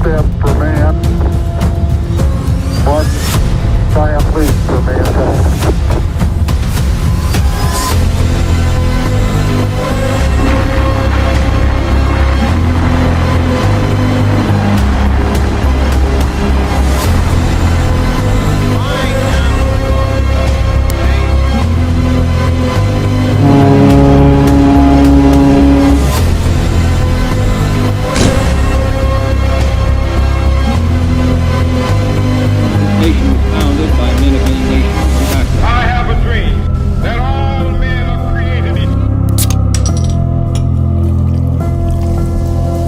step for man, one giant leap for mankind.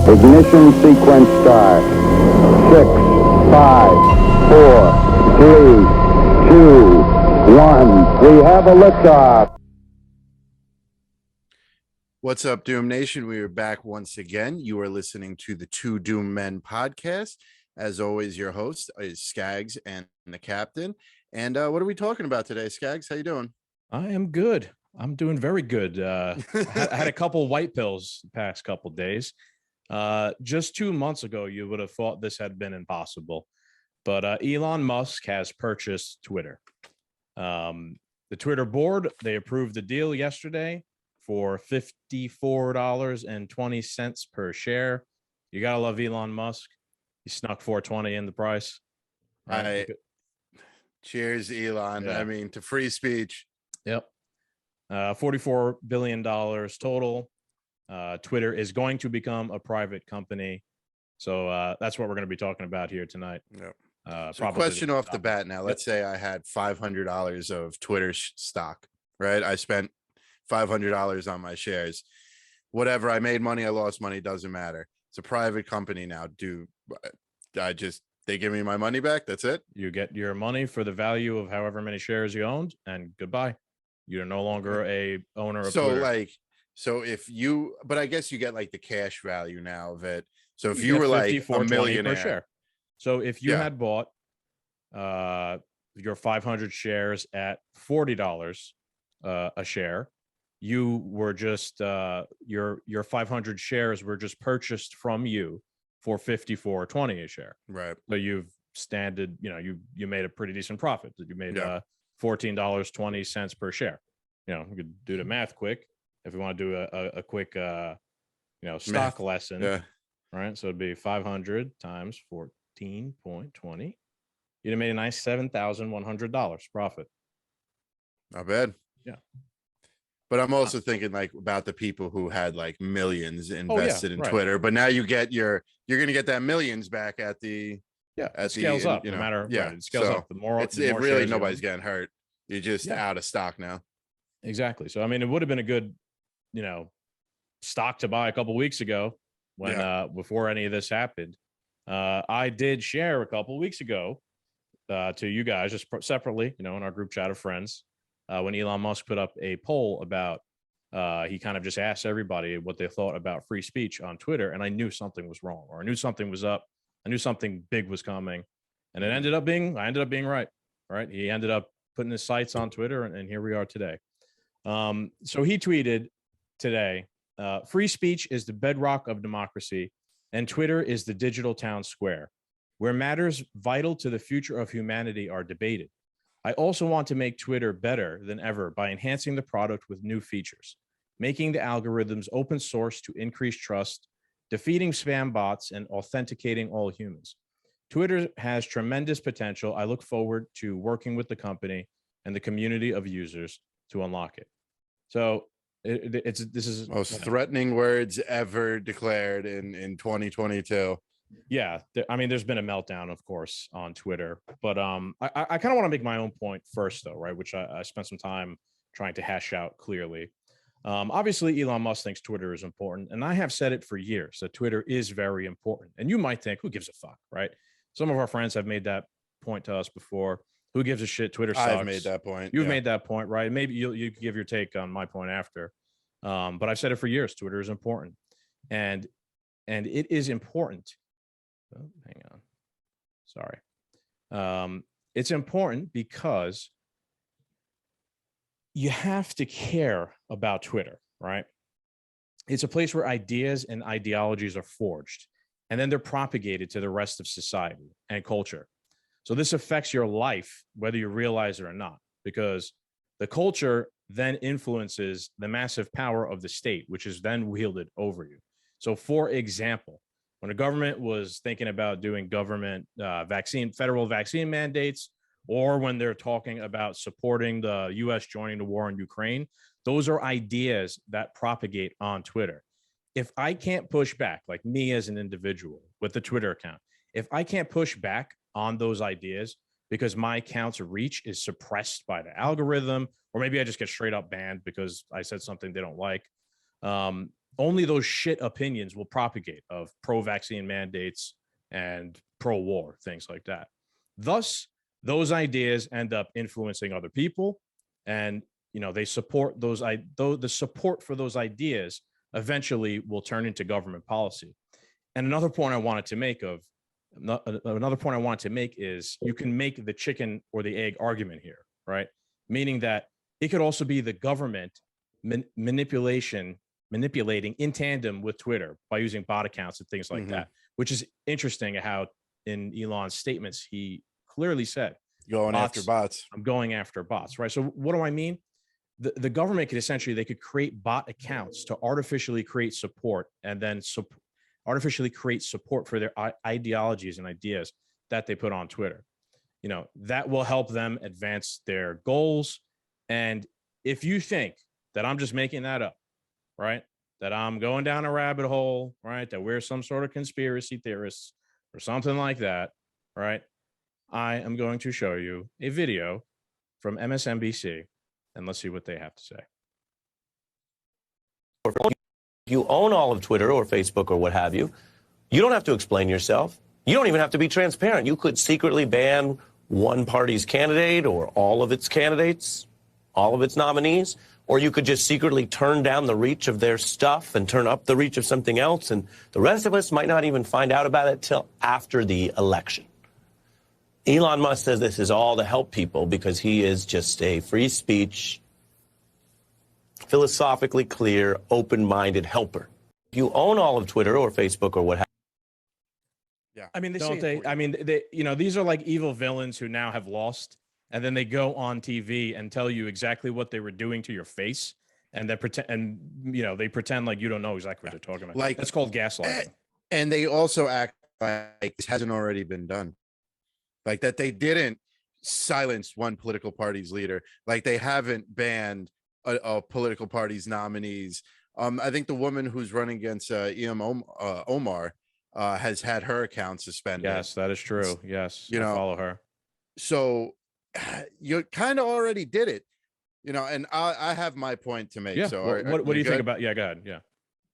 Ignition sequence start. 6, 5, 4, 3, 2, 1. We have a liftoff. What's up, Doom Nation? We are back once again. You are listening to the Two Doom Men podcast. As always, your host is Skaggs and the Captain. And what are we talking about today, Skaggs? How you doing? I am good. I'm doing very good. I had a couple white pills the past couple days. Just 2 months ago, you would have thought this had been impossible, but Elon Musk has purchased Twitter. The Twitter board, they approved the deal yesterday for $54.20 per share. You gotta love Elon Musk. He snuck $4.20 in the price. Right? Cheers, Elon. Yeah. I mean, to free speech. Yep. $44 billion total. Twitter is going to become a private company. So that's what we're going to be talking about here tonight. Yep. So question off the bat now. Let's say I had $500 of Twitter stock, right? I spent $500 on my shares. Whatever, I made money, I lost money, doesn't matter. It's a private company now. They give me my money back? That's it? You get your money for the value of however many shares you owned, and goodbye. You're no longer a owner of Twitter. So if you, but I guess you get like the cash value now of it. So if you were like a millionaire per share. So if you had bought your 500 shares at $40 a share, you were just your 500 shares were just purchased from you for $54.20 a share. Right. So you've you made a pretty decent profit. You made $14.20 per share. You could do the math quick. If we want to do a quick, stock lesson, right? So it'd be 500 times 14.20. You'd have made a nice $7,100 profit. Not bad. Yeah. But I'm also thinking like about the people who had like millions invested in Twitter. But now you're going to get that millions back at the it scales up. No matter it scales up. The more really nobody's getting hurt. You're just out of stock now. Exactly. So I mean, it would have been a good stock to buy a couple weeks ago when before any of this happened. I did share a couple weeks ago to you guys just separately, in our group chat of friends, when Elon Musk put up a poll about he kind of just asked everybody what they thought about free speech on Twitter, and I knew something was wrong, or I knew something was up. I knew something big was coming, and I ended up being right. Right. He ended up putting his sights on Twitter, and here we are today. So he tweeted today, free speech is the bedrock of democracy, and Twitter is the digital town square, where matters vital to the future of humanity are debated. I also want to make Twitter better than ever by enhancing the product with new features, making the algorithms open source to increase trust, defeating spam bots, and authenticating all humans. Twitter has tremendous potential. I look forward to working with the company and the community of users to unlock it. So this is most threatening words ever declared in 2022. Yeah, I mean, there's been a meltdown, of course, on Twitter, but I kind of want to make my own point first, though, right? Which I spent some time trying to hash out clearly. Obviously, Elon Musk thinks Twitter is important, and I have said it for years that Twitter is very important. And you might think, who gives a fuck, right? Some of our friends have made that point to us before. Who gives a shit? Twitter sucks. I've made that point. You've made that point, right? Maybe you give your take on my point after. But I've said it for years. Twitter is important, and it is important. Oh, hang on. Sorry. It's important because you have to care about Twitter, right? It's a place where ideas and ideologies are forged. and then they're propagated to the rest of society and culture. So this affects your life, whether you realize it or not, because the culture then influences the massive power of the state, which is then wielded over you. So, for example, when the government was thinking about doing government federal vaccine mandates, or when they're talking about supporting the U.S. joining the war in Ukraine, those are ideas that propagate on Twitter. If I can't push back, like me as an individual with the Twitter account, if I can't push back on those ideas because my account's reach is suppressed by the algorithm, or maybe I just get straight up banned because I said something they don't like, only those shit opinions will propagate of pro-vaccine mandates and pro-war, things like that. Thus, those ideas end up influencing other people, and they support those. The support for those ideas eventually will turn into government policy. And another point I wanted to make is you can make the chicken or the egg argument here, right? Meaning that it could also be the government manipulating in tandem with Twitter by using bot accounts and things like that, which is interesting how in Elon's statements, he clearly said, after bots. I'm going after bots, right? So what do I mean? The government could essentially, create bot accounts to artificially create support and then artificially create support for their ideologies and ideas that they put on Twitter. That will help them advance their goals. And if you think that I'm just making that up, right, that I'm going down a rabbit hole, right, that we're some sort of conspiracy theorists or something like that, right, I am going to show you a video from MSNBC, and let's see what they have to say. You own all of Twitter or Facebook or what have you. You don't have to explain yourself. You don't even have to be transparent. You could secretly ban one party's candidate or all of its candidates, all of its nominees, or you could just secretly turn down the reach of their stuff and turn up the reach of something else, and the rest of us might not even find out about it till after the election. Elon Musk says this is all to help people because he is just a free speech, philosophically clear, open-minded helper. You own all of Twitter or Facebook or what have you. Yeah. I mean, these are like evil villains who now have lost, and then they go on TV and tell you exactly what they were doing to your face, and they pretend like you don't know exactly what they're talking about. Like, that's called gaslighting. And they also act like this hasn't already been done. Like that they didn't silence one political party's leader. Like they haven't banned a political party's nominees. I think the woman who's running against Omar has had her account suspended. Yes, that is true. Yes, I follow her. So you kind of already did it, and I have my point to make. Yeah. So what do you think about? Yeah, go ahead. Yeah.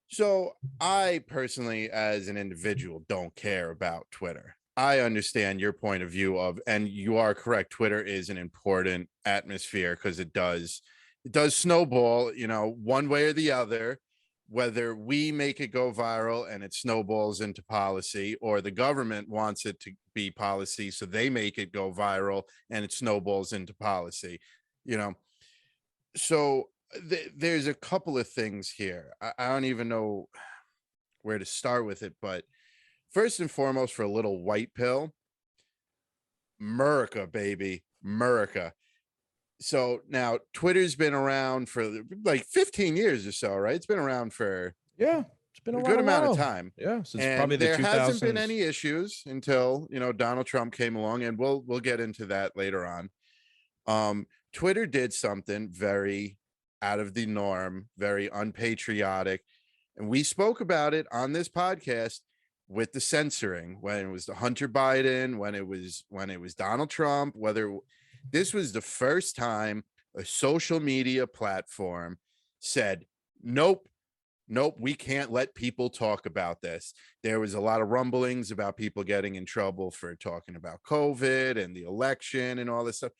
So I personally, as an individual, don't care about Twitter. I understand your point of view and you are correct. Twitter is an important atmosphere because it does snowball, one way or the other, whether we make it go viral and it snowballs into policy, or the government wants it to be policy, so they make it go viral and it snowballs into policy, So there's a couple of things here. I don't even know where to start with it, but first and foremost, for a little white pill, America, baby, America. So now Twitter's been around for like 15 years or so, right? It's been around for it's been a good amount of time. Yeah, since and probably the 2000s. There hasn't been any issues until Donald Trump came along, and we'll get into that later on. Twitter did something very out of the norm, very unpatriotic, and we spoke about it on this podcast with the censoring when it was the Hunter Biden, when it was Donald Trump, whether this was the first time a social media platform said, nope, we can't let people talk about this. There was a lot of rumblings about people getting in trouble for talking about COVID and the election and all this stuff.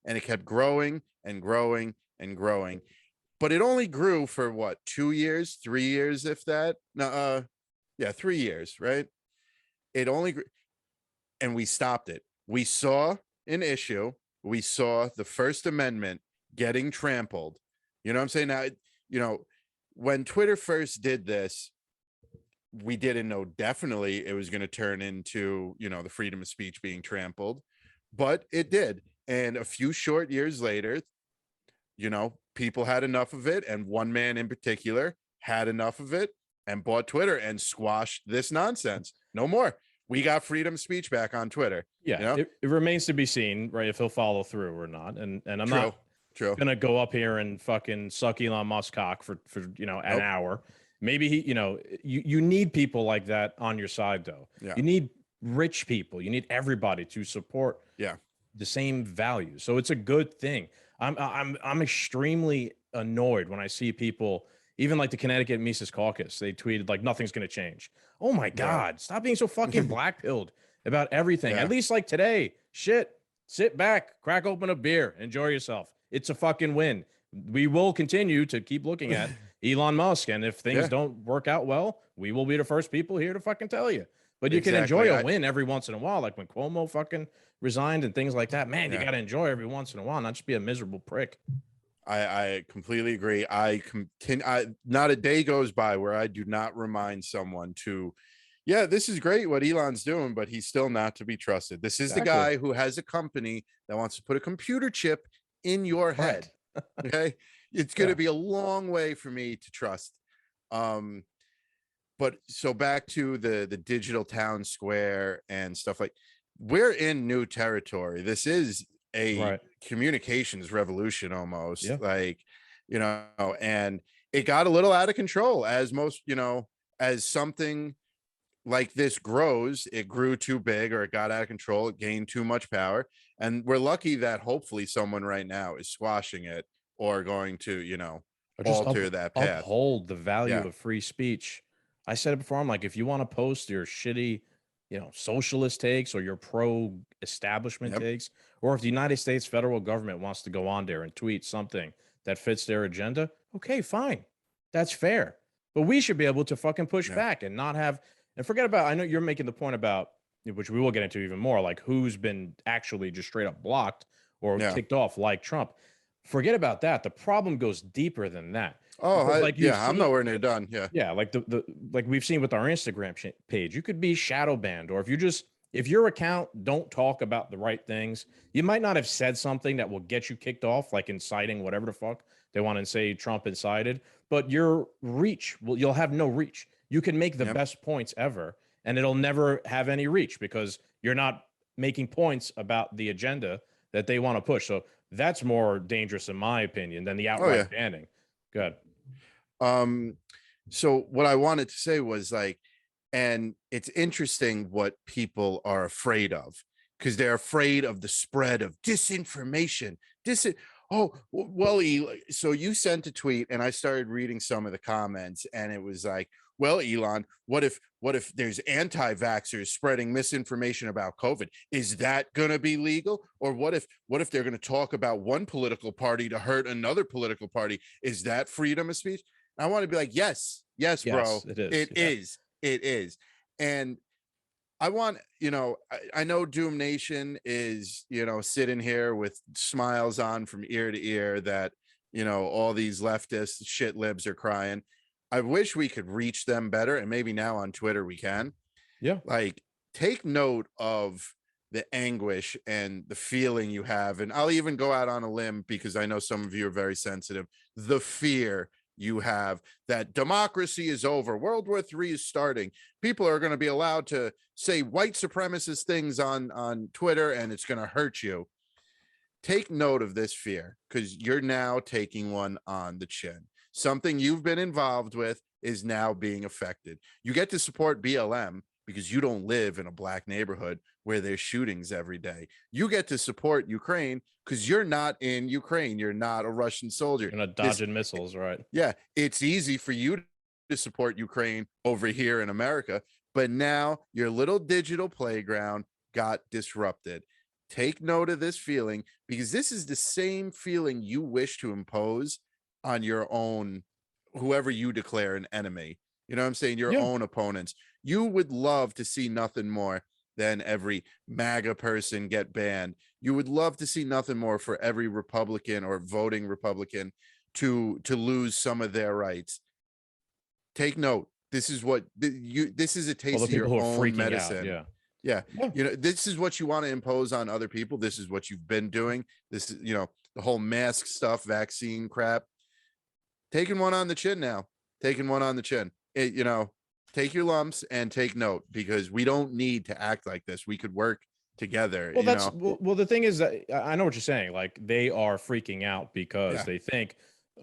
And it kept growing and growing and growing. But it only grew for what, 2 years, 3 years, if that? No, 3 years, right? It only grew, and we stopped it. We saw an issue. We saw the First Amendment getting trampled. You know what I'm saying? Now, when Twitter first did this, we didn't know definitely it was going to turn into, the freedom of speech being trampled, but it did. And a few short years later, people had enough of it. And one man in particular had enough of it and bought Twitter and squashed this nonsense. No more. We got freedom of speech back on Twitter. Yeah, it remains to be seen, right, if he'll follow through or not. And I'm True. not True. gonna go up here and fucking suck Elon Musk cock for an hour. Maybe you need people like that on your side though. Yeah. You need rich people. You need everybody to support Yeah. the same values. So it's a good thing. I'm extremely annoyed when I see people, even like the Connecticut Mises Caucus, they tweeted like nothing's gonna change. Oh my God, stop being so fucking black-pilled about everything. Yeah. At least like today, shit, sit back, crack open a beer, enjoy yourself. It's a fucking win. We will continue to keep looking at Elon Musk, and if things don't work out well, we will be the first people here to fucking tell you. But you can enjoy a win every once in a while, like when Cuomo fucking resigned and things like that. Man, you got to enjoy every once in a while, not just be a miserable prick. I completely agree. Not a day goes by where I do not remind someone to, this is great what Elon's doing, but he's still not to be trusted. This is the guy who has a company that wants to put a computer chip in your head. Okay. It's going to be a long way for me to trust. But so back to the digital town square and stuff, like we're in new territory. This is a communications revolution almost, like, and it got a little out of control as most, as something like this grows, it grew too big or it got out of control, it gained too much power. And we're lucky that hopefully someone right now is squashing it or going to, alter that path. Uphold the value of free speech. I said it before. I'm like, if you want to post your shitty, socialist takes or your pro-establishment takes, or if the United States federal government wants to go on there and tweet something that fits their agenda, okay, fine. That's fair. But we should be able to fucking push back and not have, and forget about, I know you're making the point about, which we will get into even more, like who's been actually just straight up blocked or kicked off like Trump. Forget about that. The problem goes deeper than that. Oh, I'm nowhere near done. Yeah, like like we've seen with our Instagram page, you could be shadow banned, or if your account don't talk about the right things, you might not have said something that will get you kicked off, like inciting whatever the fuck they want to say Trump incited, but your reach, you'll have no reach. You can make the best points ever, and it'll never have any reach because you're not making points about the agenda that they want to push. So that's more dangerous, in my opinion, than the outright banning. Good. So what I wanted to say was like, and it's interesting what people are afraid of, because they're afraid of the spread of disinformation. So you sent a tweet and I started reading some of the comments and it was like, well, Elon, what if there's anti-vaxxers spreading misinformation about COVID? Is that going to be legal? Or what if they're going to talk about one political party to hurt another political party? Is that freedom of speech? I want to be like, yes, bro, it is. And I want, I know Doom Nation is, sitting here with smiles on from ear to ear that, all these leftist shit libs are crying. I wish we could reach them better. And maybe now on Twitter we can. Yeah. Like, take note of the anguish and the feeling you have. And I'll even go out on a limb because I know some of you are very sensitive. The fear you have that democracy is over. World War III is starting. People are going to be allowed to say white supremacist things on Twitter and it's going to hurt you. Take note of this fear because you're now taking one on the chin. Something you've been involved with is now being affected. You get to support BLM because you don't live in a black neighborhood where there's shootings every day. You get to support Ukraine because you're not in Ukraine. You're not a Russian soldier. You're not dodging missiles, right? Yeah, it's easy for you to support Ukraine over here in America, but now your little digital playground got disrupted. Take note of this feeling because this is the same feeling you wish to impose on your own, whoever you declare an enemy. You know what I'm saying? Your own opponents. You would love to see nothing more than every MAGA person get banned. You would love to see nothing more for every Republican or voting Republican to lose some of their rights. Take note. this is what this is a Well, taste the of your people who are own freaking medicine. out. Yeah. Yeah. Yeah. You know, this is what you want to impose on other people. This is what you've been doing. This is, you know, the whole mask stuff, vaccine crap. Taking one on the chin now. Taking one on the chin. You know, take your lumps and take note, because we don't need to act like this. We could work together. Well, you know? well, the thing is that I know what you're saying. Like, they are freaking out because Yeah. they think,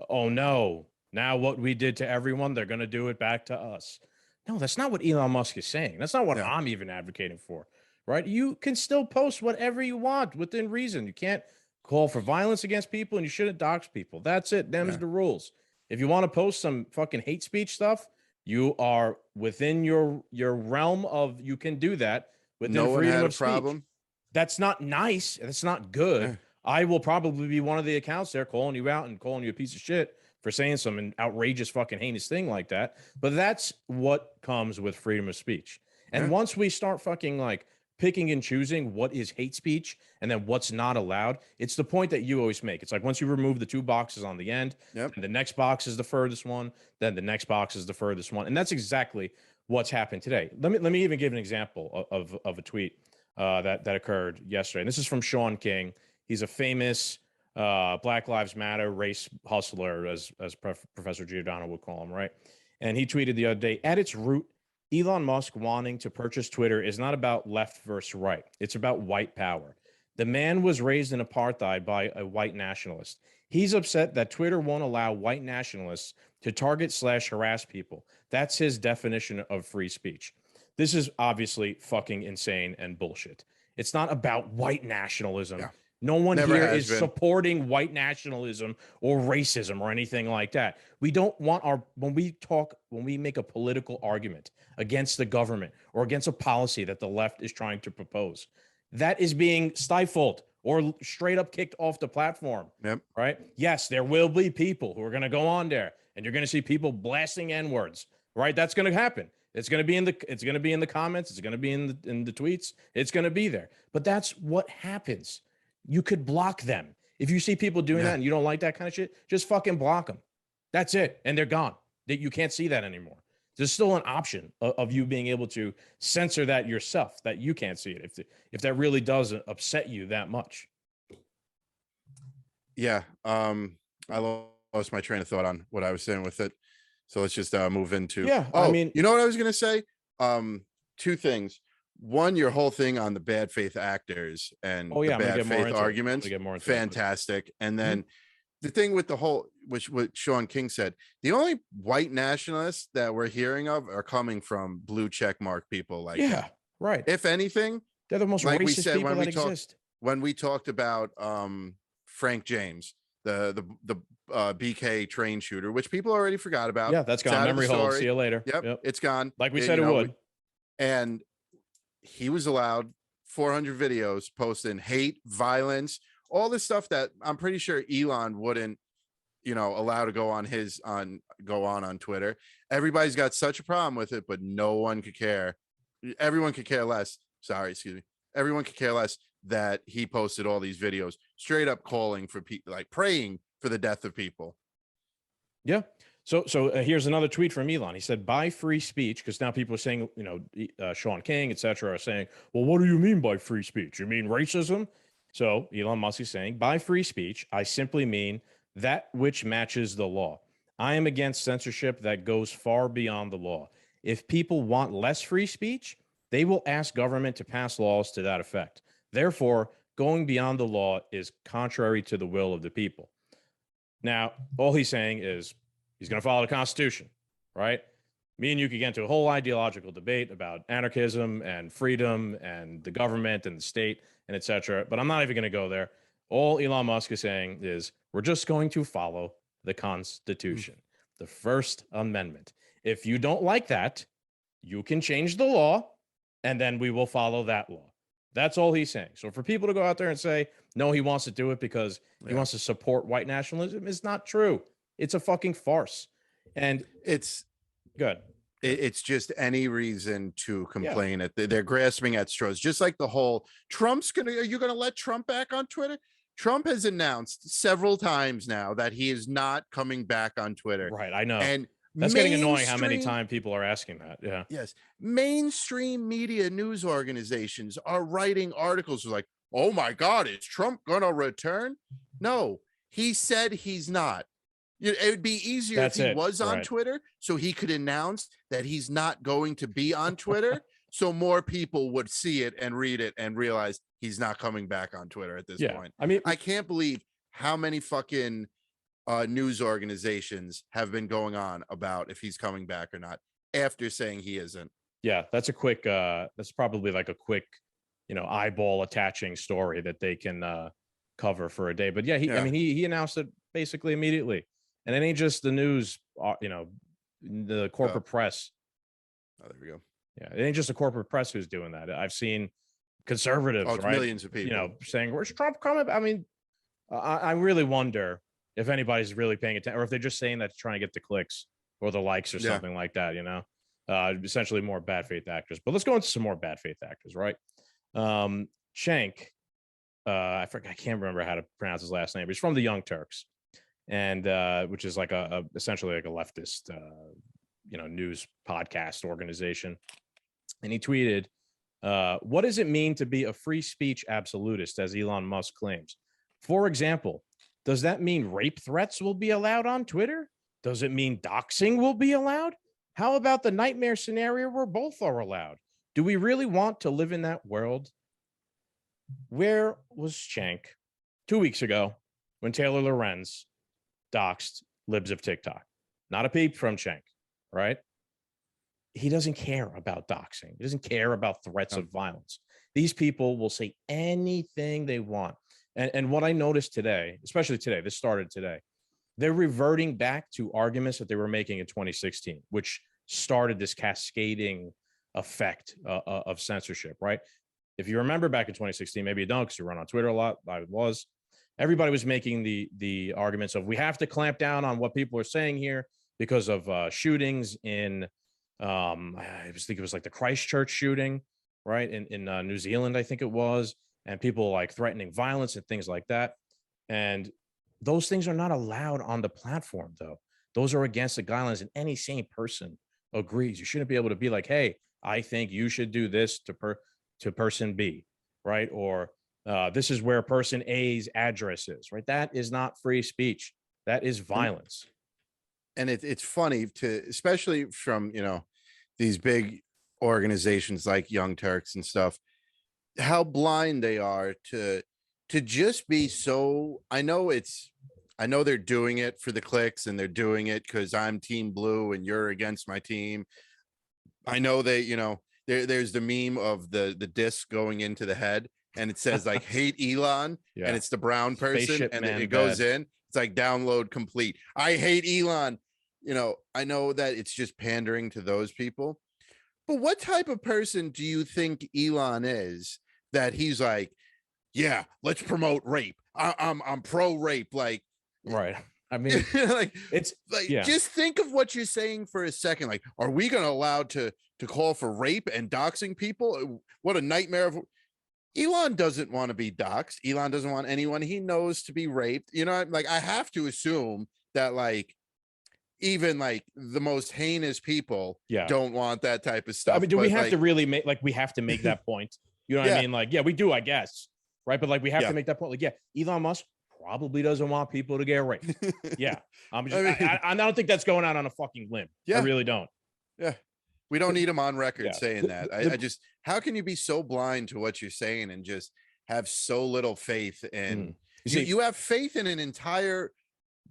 oh no, now what we did to everyone, they're going to do it back to us. No, that's not what Elon Musk is saying. That's not what Yeah. I'm even advocating for, right? You can still post whatever you want within reason. You can't call for violence against people, and you shouldn't dox people. That's it. Them's Yeah. the rules. If you want to post some fucking hate speech stuff, you are within your realm of, you can do that within No one freedom had a of speech. problem. That's not nice. That's not good. Yeah. I will probably be one of the accounts there calling you out and calling you a piece of shit for saying some outrageous fucking heinous thing like that. But that's what comes with freedom of speech. And Yeah. once we start fucking like picking and choosing what is hate speech and then what's not allowed, it's the point that you always make. It's like, once you remove the two boxes on the end, Yep. and the next box is the furthest one, then the next box is the furthest one. And that's exactly what's happened today. Let me even give an example of a tweet that occurred yesterday. And this is from Sean King. He's a famous Black Lives Matter race hustler, as Professor Giordano would call him, right? And he tweeted the other day, at its root, Elon Musk wanting to purchase Twitter is not about left versus right. It's about white power. The man was raised in apartheid by a white nationalist. He's upset that Twitter won't allow white nationalists to target/harass people. That's his definition of free speech. This is obviously fucking insane and bullshit. It's not about white nationalism. Yeah. No one Never here has is been. supporting white nationalism or racism or anything like that. We don't want when we make a political argument against the government or against a policy that the left is trying to propose, that is being stifled or straight up kicked off the platform. Yep. Right? Yes, there will be people who are going to go on there, and you're going to see people blasting N-words. Right? That's going to happen. It's going to be in the comments. It's going to be in the tweets. It's going to be there. But that's what happens. You could block them. If you see people doing that and you don't like that kind of shit, just fucking block them. That's it. And they're gone. You can't see that anymore. There's still an option of you being able to censor that yourself, that you can't see it if that really does upset you that much. Yeah. I lost my train of thought on what I was saying with it. So let's just move into. Yeah. Oh, I mean, you know what I was going to say? Two things. One, your whole thing on the bad faith actors and oh yeah, the bad faith arguments, fantastic. And then the thing with the whole, which what Sean King said, the only white nationalists that we're hearing of are coming from blue check mark people like that. Right. If anything, they're the most like we racist said people that exist. When we talked about Frank James, the BK train shooter, which people already forgot about. Yeah, that's gone. Memory hole. See you later. Yep, it's gone. Like we said it would. And he was allowed 400 videos posting hate, violence, all this stuff that I'm pretty sure Elon wouldn't, allow to go on Twitter. Everybody's got such a problem with it, but no one could care. Everyone could care less. Sorry, excuse me. Everyone could care less that he posted all these videos straight up calling for people, like praying for the death of people. Yeah. So here's another tweet from Elon. He said, "By free speech," because now people are saying, Sean King, etc., are saying, "Well, what do you mean by free speech? You mean racism?" So Elon Musk is saying, "By free speech, I simply mean that which matches the law. I am against censorship that goes far beyond the law. If people want less free speech, they will ask government to pass laws to that effect. Therefore, going beyond the law is contrary to the will of the people." Now, all he's saying is he's going to follow the Constitution, right? Me and you could get into a whole ideological debate about anarchism and freedom and the government and the state and et cetera, but I'm not even going to go there. All Elon Musk is saying is we're just going to follow the Constitution, the First Amendment. If you don't like that, you can change the law, and then we will follow that law. That's all he's saying. So for people to go out there and say, no, he wants to do it because he wants to support white nationalism is not true. It's a fucking farce. And it's good. It's just any reason to complain. They're grasping at straws, just like the whole are you going to let Trump back on Twitter? Trump has announced several times now that he is not coming back on Twitter. Right. I know. And That's getting annoying how many times people are asking that. Yeah. Yes. Mainstream media news organizations are writing articles like, oh my God, is Trump going to return? No, he said he's not. It would be easier That's if he it. was on Right. Twitter so he could announce that he's not going to be on Twitter. So more people would see it and read it and realize he's not coming back on Twitter at this point. I mean, I can't believe how many fucking news organizations have been going on about if he's coming back or not after saying he isn't. Yeah, that's a quick that's probably like a quick, eyeball attaching story that they can cover for a day. But yeah, I mean he announced it basically immediately. And it ain't just the news, the corporate press. Oh, there we go. Yeah, it ain't just the corporate press who's doing that. I've seen conservatives, right? Millions of people, saying, "Where's Trump coming?" I mean, I really wonder if anybody's really paying attention, or if they're just saying that to try and get the clicks or the likes or something like that. Essentially more bad faith actors. But let's go into some more bad faith actors, right? Cenk, I forgot, I can't remember how to pronounce his last name. He's from the Young Turks, and which is like essentially like a leftist, news podcast organization. And he tweeted, what does it mean to be a free speech absolutist, as Elon Musk claims? For example, does that mean rape threats will be allowed on Twitter? Does it mean doxing will be allowed? How about the nightmare scenario where both are allowed? Do we really want to live in that world? Where was Cenk 2 weeks ago when Taylor Lorenz doxed libs of TikTok? Not a peep from Cenk, right? He doesn't care about doxing. He doesn't care about threats of violence. These people will say anything they want. And what I noticed today, especially today, this started today, they're reverting back to arguments that they were making in 2016, which started this cascading effect of censorship, right? If you remember back in 2016, maybe you don't because you run on Twitter a lot, I was, everybody was making the arguments of we have to clamp down on what people are saying here because of shootings in, I think it was like the Christchurch shooting, right? In New Zealand, I think it was, and people like threatening violence and things like that. And those things are not allowed on the platform, though. Those are against the guidelines, and any sane person agrees. You shouldn't be able to be like, hey, I think you should do this to person B, right? Or this is where person A's address is, right? That is not free speech. That is violence. And it's funny especially from, these big organizations like Young Turks and stuff, how blind they are to just be so, I know they're doing it for the clicks and they're doing it because I'm team blue and you're against my team. I know they, there's the meme of the disc going into the head and it says like hate Elon and it's the brown person Spaceship and man it goes bad. in. It's like download complete. I hate Elon. I know that it's just pandering to those people, but what type of person do you think Elon is that he's like, yeah, let's promote rape. I'm pro rape. Like, right. I mean, like it's like just think of what you're saying for a second. Like, are we going to allow to call for rape and doxing people? What a nightmare of Elon doesn't want to be doxed. Elon doesn't want anyone he knows to be raped. Like I have to assume that like even like the most heinous people don't want that type of stuff. I mean, do we have to really make we have to make that point? You know what I mean? Like, yeah, we do, I guess. Right. But like we have to make that point. Like, Elon Musk probably doesn't want people to get raped. I don't think that's going out on a fucking limb. I really don't. Yeah. We don't need him on record saying that. I just, how can you be so blind to what you're saying and just have so little faith in you have faith in an entire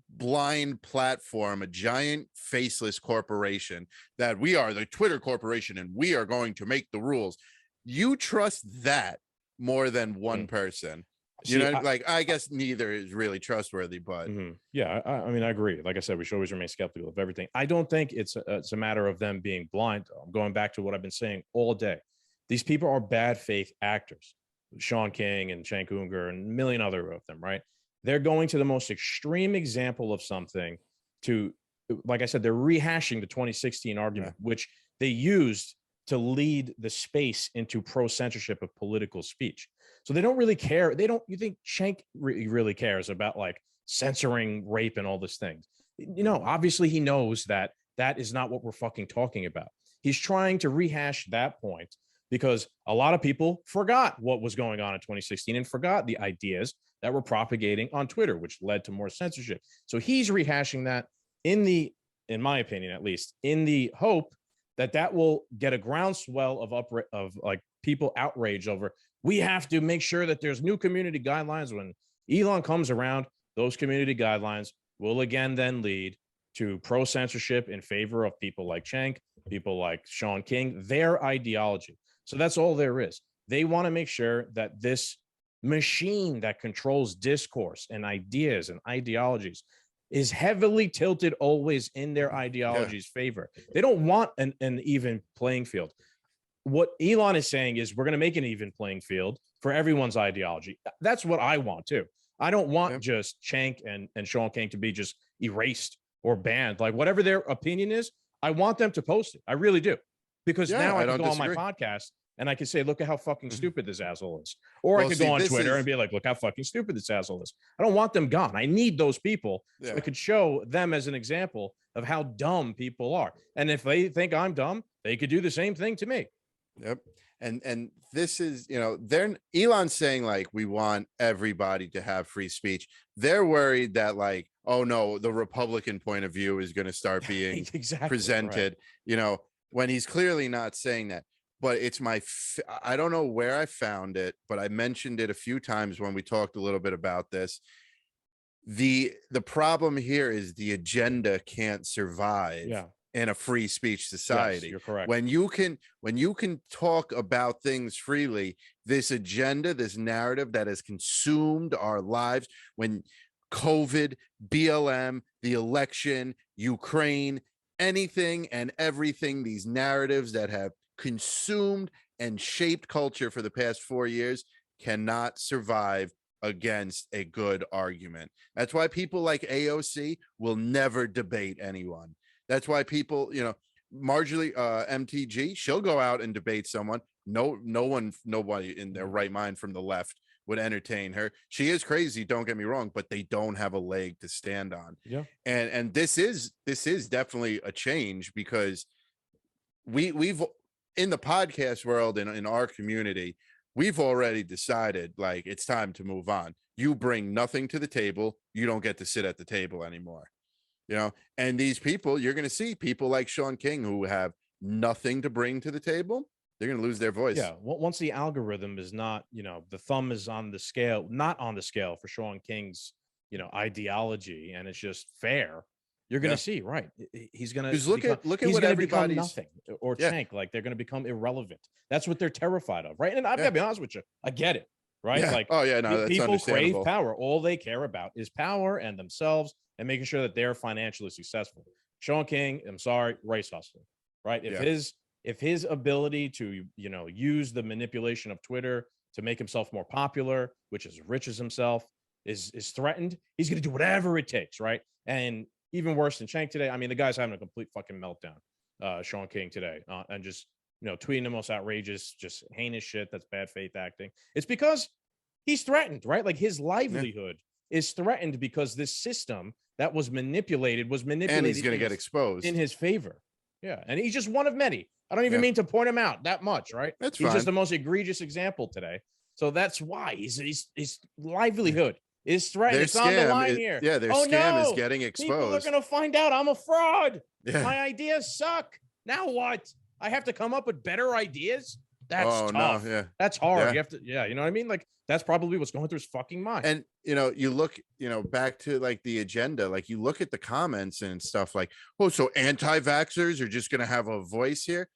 blind platform, a giant faceless corporation that we are the Twitter corporation and we are going to make the rules. You trust that more than one person. I guess neither is really trustworthy, but I mean, I agree. Like I said, we should always remain skeptical of everything. I don't think it's a matter of them being blind. I'm going back to what I've been saying all day. These people are bad faith actors. Sean King and Cenk Uygur and a million other of them, right? They're going to the most extreme example of something to, like I said, they're rehashing the 2016 argument, which they used to lead the space into pro-censorship of political speech. So they don't really care. You think Cenk really cares about like censoring rape and all these things? Obviously he knows that that is not what we're fucking talking about. He's trying to rehash that point because a lot of people forgot what was going on in 2016 and forgot the ideas that were propagating on Twitter, which led to more censorship. So he's rehashing that in my opinion, at least, in the hope that that will get a groundswell of like people outraged over. We have to make sure that there's new community guidelines. When Elon comes around, those community guidelines will again then lead to pro censorship in favor of people like Cenk, people like Sean King, their ideology. So that's all there is. They want to make sure that this machine that controls discourse and ideas and ideologies is heavily tilted always in their ideology's favor. They don't want an even playing field. What Elon is saying is we're going to make an even playing field for everyone's ideology. That's what I want too. I don't want just Cenk and Sean King to be just erased or banned. Like whatever their opinion is, I want them to post it. I really do. Because now I can go on my podcast and I can say, look at how fucking stupid this asshole is. Or I could go on Twitter and be like, look how fucking stupid this asshole is. I don't want them gone. I need those people so I could show them as an example of how dumb people are. And if they think I'm dumb, they could do the same thing to me. Yep. And this is, Elon's saying like, we want everybody to have free speech. They're worried that like, oh no, the Republican point of view is going to start being presented, when he's clearly not saying that. But it's I don't know where I found it, but I mentioned it a few times when we talked a little bit about this. The problem here is the agenda can't survive in a free speech society. Yes, you're correct. When you can talk about things freely, this agenda, this narrative that has consumed our lives, when COVID, BLM, the election, Ukraine, anything and everything, these narratives that have consumed and shaped culture for the past 4 years cannot survive against a good argument. That's why people like AOC will never debate anyone. That's why people, Marjorie MTG, she'll go out and debate someone. Nobody in their right mind from the left would entertain her. She is crazy, don't get me wrong, but they don't have a leg to stand on. Yeah. And this is definitely a change, because we've in the podcast world and in our community, we've already decided like it's time to move on. You bring nothing to the table, you don't get to sit at the table anymore. And these people, you're going to see people like Sean King who have nothing to bring to the table. They're going to lose their voice. Yeah. Once the algorithm is not, the thumb is on the scale, not on the scale for Sean King's, ideology, and it's just fair. You're going to see, right? He's going to look at what everybody's nothing, or Cenk, like they're going to become irrelevant. That's what they're terrified of, right? And I've got to be honest with you, I get it, right? Yeah. Like, that's people crave power. All they care about is power and themselves, and making sure that they're financially successful. Sean King, I'm sorry, race hustler, right? If his ability to, use the manipulation of Twitter to make himself more popular, which is rich as himself, is threatened, he's going to do whatever it takes, right? And even worse than Cenk today, I mean, the guy's having a complete fucking meltdown, Sean King today, and just, tweeting the most outrageous, just heinous shit that's bad faith acting. It's because he's threatened, right? Like his livelihood is threatened because this system that was manipulated, and he's going to get exposed in his favor. Yeah. And he's just one of many. I don't even mean to point him out that much, right? He's just the most egregious example today. So that's why his livelihood is threatened. It's on the line here. Yeah, their scam is getting exposed. People are going to find out I'm a fraud. Yeah. My ideas suck. Now what? I have to come up with better ideas? That's tough. No, that's hard. You have to, you know what I mean? Like that's probably what's going through his fucking mind. And you look, back to like the agenda, like you look at the comments and stuff like, oh, so anti-vaxxers are just gonna have a voice here.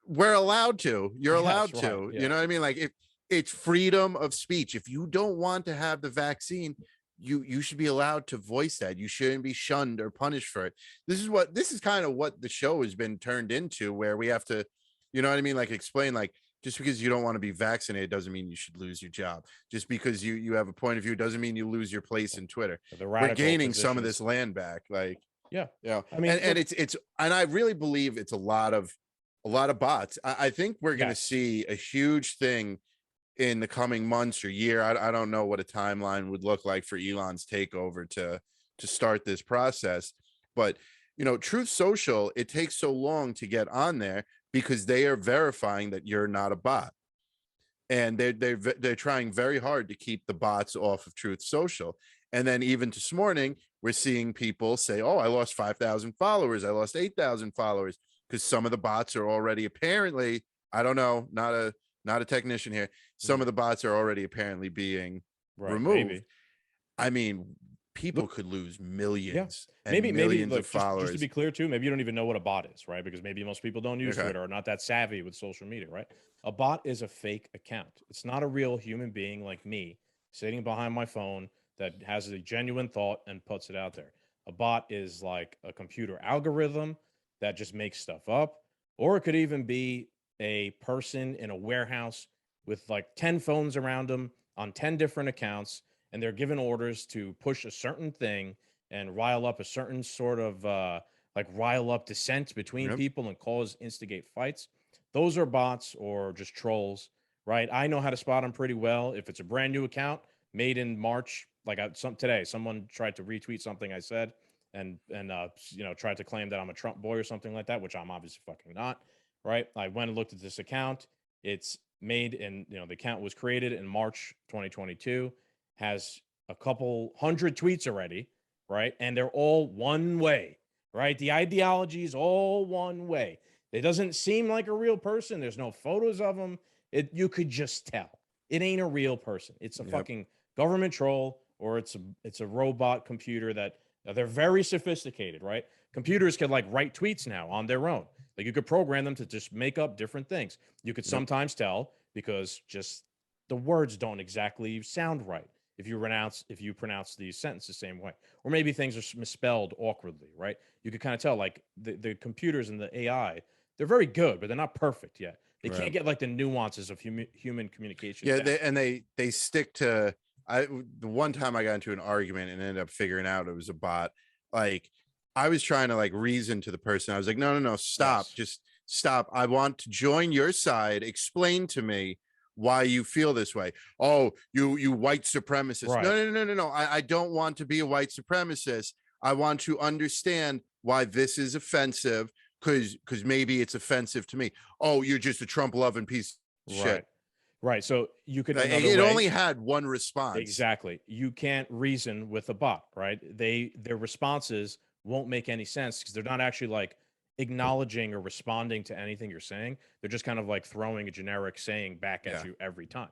We're allowed to. You're allowed to. Right. Yeah. You know what I mean? Like it's freedom of speech. If you don't want to have the vaccine, you should be allowed to voice that. You shouldn't be shunned or punished for it. This is kind of what the show has been turned into, where we have to, you know what I mean? Like explain, like, just because you don't want to be vaccinated doesn't mean you should lose your job. Just because you have a point of view doesn't mean you lose your place in Twitter. We're gaining some of this land back. Like, I mean, and it's and I really believe it's a lot of bots. I think we're going to see a huge thing in the coming months or year. I don't know what a timeline would look like for Elon's takeover to start this process, but Truth Social, it takes so long to get on there because they are verifying that you're not a bot. And they're trying very hard to keep the bots off of Truth Social. And then even this morning, we're seeing people say, "Oh, I lost 5,000 followers. I lost 8,000 followers," because some of the bots are already apparently, I don't know, not a technician here. Some of the bots are already apparently being Right. removed. Maybe. I mean, people Look, could lose millions and maybe millions look, of just to followers. be clear too, maybe you don't even know what a bot is, right? Because maybe most people don't use Okay. Twitter or not that savvy with social media, right? A bot is a fake account. It's not a real human being like me sitting behind my phone that has a genuine thought and puts it out there. A bot is like a computer algorithm that just makes stuff up, or it could even be a person in a warehouse with like 10 phones around them on 10 different accounts, and they're given orders to push a certain thing and rile up a certain sort of like rile up dissent between Yep. people and instigate fights. Those are bots or just trolls, right? I know how to spot them pretty well. If it's a brand new account made in March, like today, someone tried to retweet something I said and tried to claim that I'm a Trump boy or something like that, which I'm obviously fucking not, right? I went and looked at this account. It's made in, the account was created in March 2022, has a couple hundred tweets already, right? And they're all one way, right? The ideology is all one way. It doesn't seem like a real person. There's no photos of them. You could just tell it ain't a real person. It's a fucking government troll, or it's a robot computer that they're very sophisticated, right? Computers can like write tweets now on their own. Like you could program them to just make up different things. You could sometimes tell because just the words don't exactly sound right if you pronounce these sentences the same way, or maybe things are misspelled awkwardly, right? You could kind of tell, like the computers and the AI, they're very good, but they're not perfect yet. They can't get like the nuances of human communication. Yeah, down. they stick to. The one time I got into an argument and ended up figuring out it was a bot. Like I was trying to like reason to the person. I was like, no, stop, Yes. just stop. I want to join your side. Explain to me why you feel this way. Oh, you white supremacist. Right. No. I don't want to be a white supremacist. I want to understand why this is offensive, because maybe it's offensive to me. Oh, you're just a Trump loving piece of shit. Right. So you could It only had one response. Exactly. You can't reason with a bot, right? Their responses won't make any sense because they're not actually like acknowledging or responding to anything you're saying. They're just kind of like throwing a generic saying back at you every time.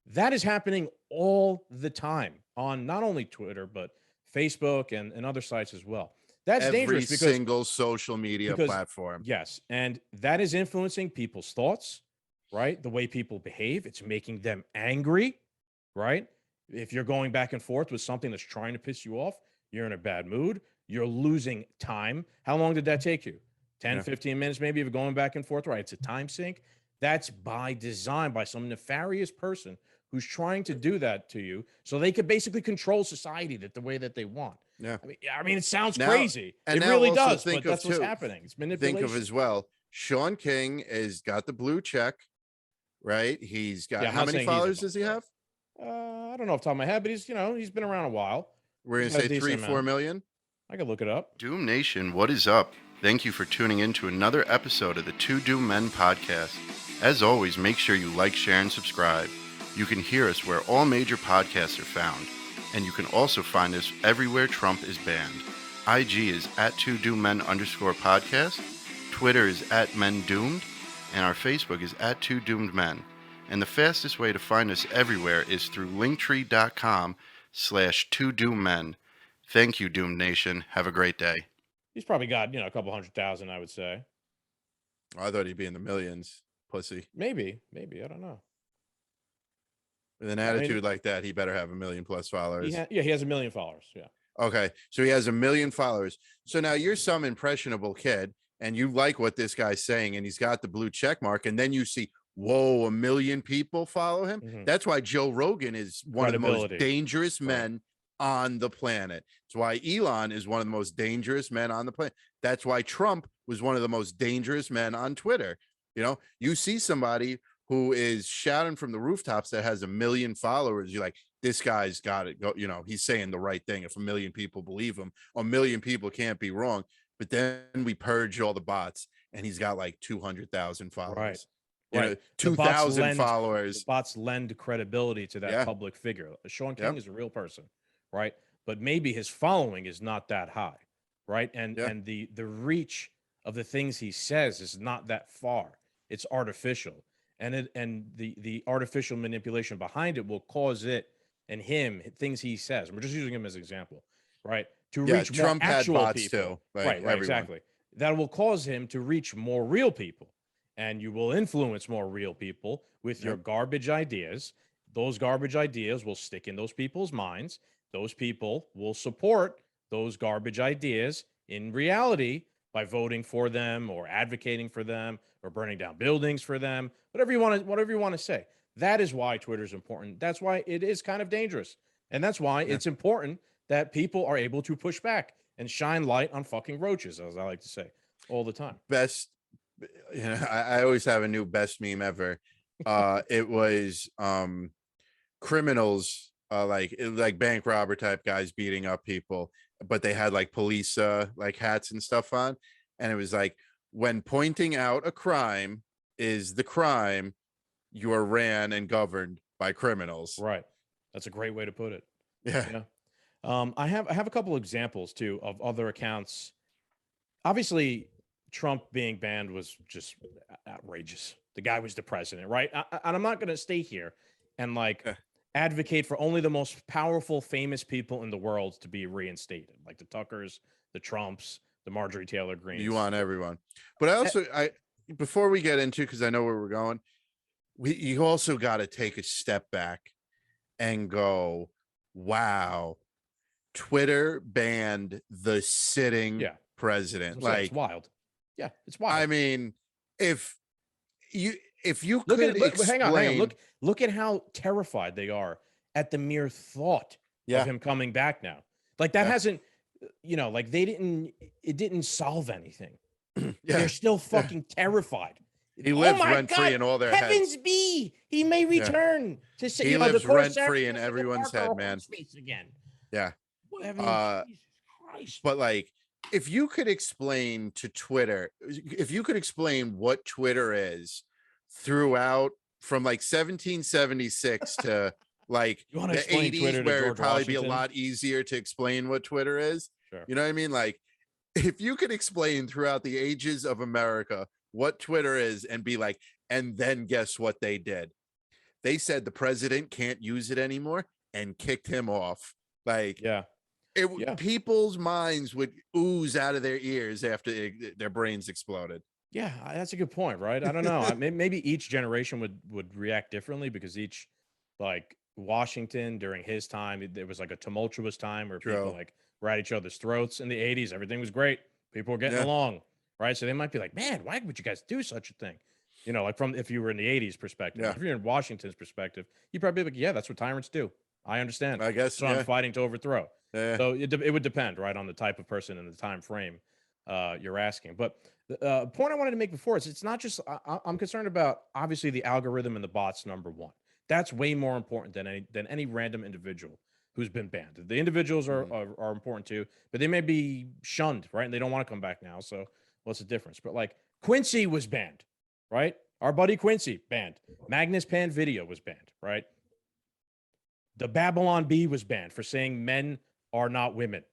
That is happening all the time on not only Twitter, but Facebook and other sites as well. That's Every dangerous because single social media platform. yes, and that is influencing people's thoughts, right? The way people behave. It's making them angry, right? If you're going back and forth with something that's trying to piss you off, you're in a bad mood. You're losing time. How long did that take you? 10, 15 minutes, maybe, if you're going back and forth, right? It's a time sink. That's by design, by some nefarious person who's trying to do that to you so they could basically control society the way that they want. Yeah. I mean, it sounds crazy. And it now really also does, but that's what's happening. It's manipulation. Think of as well, Sean King has got the blue check, right? He's got, how many followers does he have? I don't know off the top of my head, but he's been around a while. We're going to say 3-4 million. I can look it up. Doom Nation, what is up? Thank you for tuning in to another episode of the Two Doom Men podcast. As always, make sure you like, share, and subscribe. You can hear us where all major podcasts are found, and you can also find us everywhere Trump is banned. IG is @2DoomMen_podcast, Twitter is @MenDoomed, and our Facebook is @2DoomedMen. And the fastest way to find us everywhere is through linktree.com/2DoomMen. Thank you, Doom Nation. Have a great day. He's probably got, a couple 100,000, I would say. I thought he'd be in the millions, pussy. Maybe. I don't know. With an attitude like that, he better have 1 million+ followers. He has 1 million followers. Yeah. Okay. So he has 1 million followers. So now you're some impressionable kid and you like what this guy's saying and he's got the blue check mark. And then you see, whoa, 1 million people follow him. Mhm. That's why Joe Rogan is one of the most dangerous men on the planet. It's why Elon is one of the most dangerous men on the planet. That's why Trump was one of the most dangerous men on Twitter. You see somebody who is shouting from the rooftops that has 1 million followers. You're like, this guy's got it. He's saying the right thing. If 1 million people believe him, 1 million people can't be wrong. but then we purged all the bots, and he's got like 200,000 followers. You know, The 2,000 followers. The bots lend credibility to that Yeah. public figure. Sean King Yep. is a real person, right? But maybe his following is not that high, right? And Yeah. and the reach of the things he says is not that far. It's artificial, and the artificial manipulation behind it will cause it and him things he says. We're just using him as an example, right? To Yeah, reach more Trump had actual bots people, too, like right? everyone. Exactly. That will cause him to reach more real people, and you will influence more real people with your garbage ideas. Those garbage ideas will stick in those people's minds. Those people will support those garbage ideas in reality by voting for them or advocating for them or burning down buildings for them, whatever you want to say. That is why Twitter is important. That's why it is kind of dangerous. And that's why it's important that people are able to push back and shine light on fucking roaches, as I like to say all the time. Best, you know, I always have a new best meme ever. It was criminals, like bank robber type guys beating up people, but they had like police like hats and stuff on, and it was like, when pointing out a crime is the crime, you are ran and governed by criminals. Right. That's a great way to put it. Yeah. I have a couple examples too of other accounts. Obviously, Trump being banned was just outrageous. The guy was the president, right? And I'm not going to stay here and like advocate for only the most powerful, famous people in the world to be reinstated, like the Tuckers, the Trumps, the Marjorie Taylor Greens. You want everyone, but I also before we get into, because I know where we're going, you also got to take a step back and go, wow, Twitter banned the sitting president. Like, it's wild. Yeah, it's wild. I mean, if you look could hang on. explain, Look at how terrified they are at the mere thought of him coming back now. Like that hasn't, like it didn't solve anything. They're still fucking terrified. He lives rent free in all their heavens heads. be, he may return to say He lives rent free in everyone's head, man. Again. Yeah. Jesus Christ. But like, if you could explain to Twitter, if you could explain what Twitter is throughout from like 1776 to like the 80s, where it'd probably be a lot easier to explain what Twitter is. Sure. You know what I mean? Like, if you could explain throughout the ages of America what Twitter is and be like, and then guess what they did? They said the president can't use it anymore and kicked him off. Like, people's minds would ooze out of their ears after their brains exploded. Yeah, that's a good point, right? I don't know. Maybe each generation would react differently, because each, like Washington during his time, there was like a tumultuous time where people like were at each other's throats. In the 80s, everything was great. People were getting along, right? So they might be like, man, why would you guys do such a thing? You know, like from if you were in the 80s perspective. If you're in Washington's perspective, you'd probably be like, yeah, that's what tyrants do. I understand. I guess so. I'm fighting to overthrow. So it would depend, right, on the type of person and the time frame you're asking. But the point I wanted to make before is it's not just I'm concerned about obviously the algorithm and the bots. Number one, that's way more important than any random individual who's been banned. The individuals are important too, but they may be shunned, right? And they don't want to come back now. So what's the difference? But like Quincy was banned, right? Our buddy Quincy banned. Magnus Pan Video was banned, right? The Babylon Bee was banned for saying men are not women.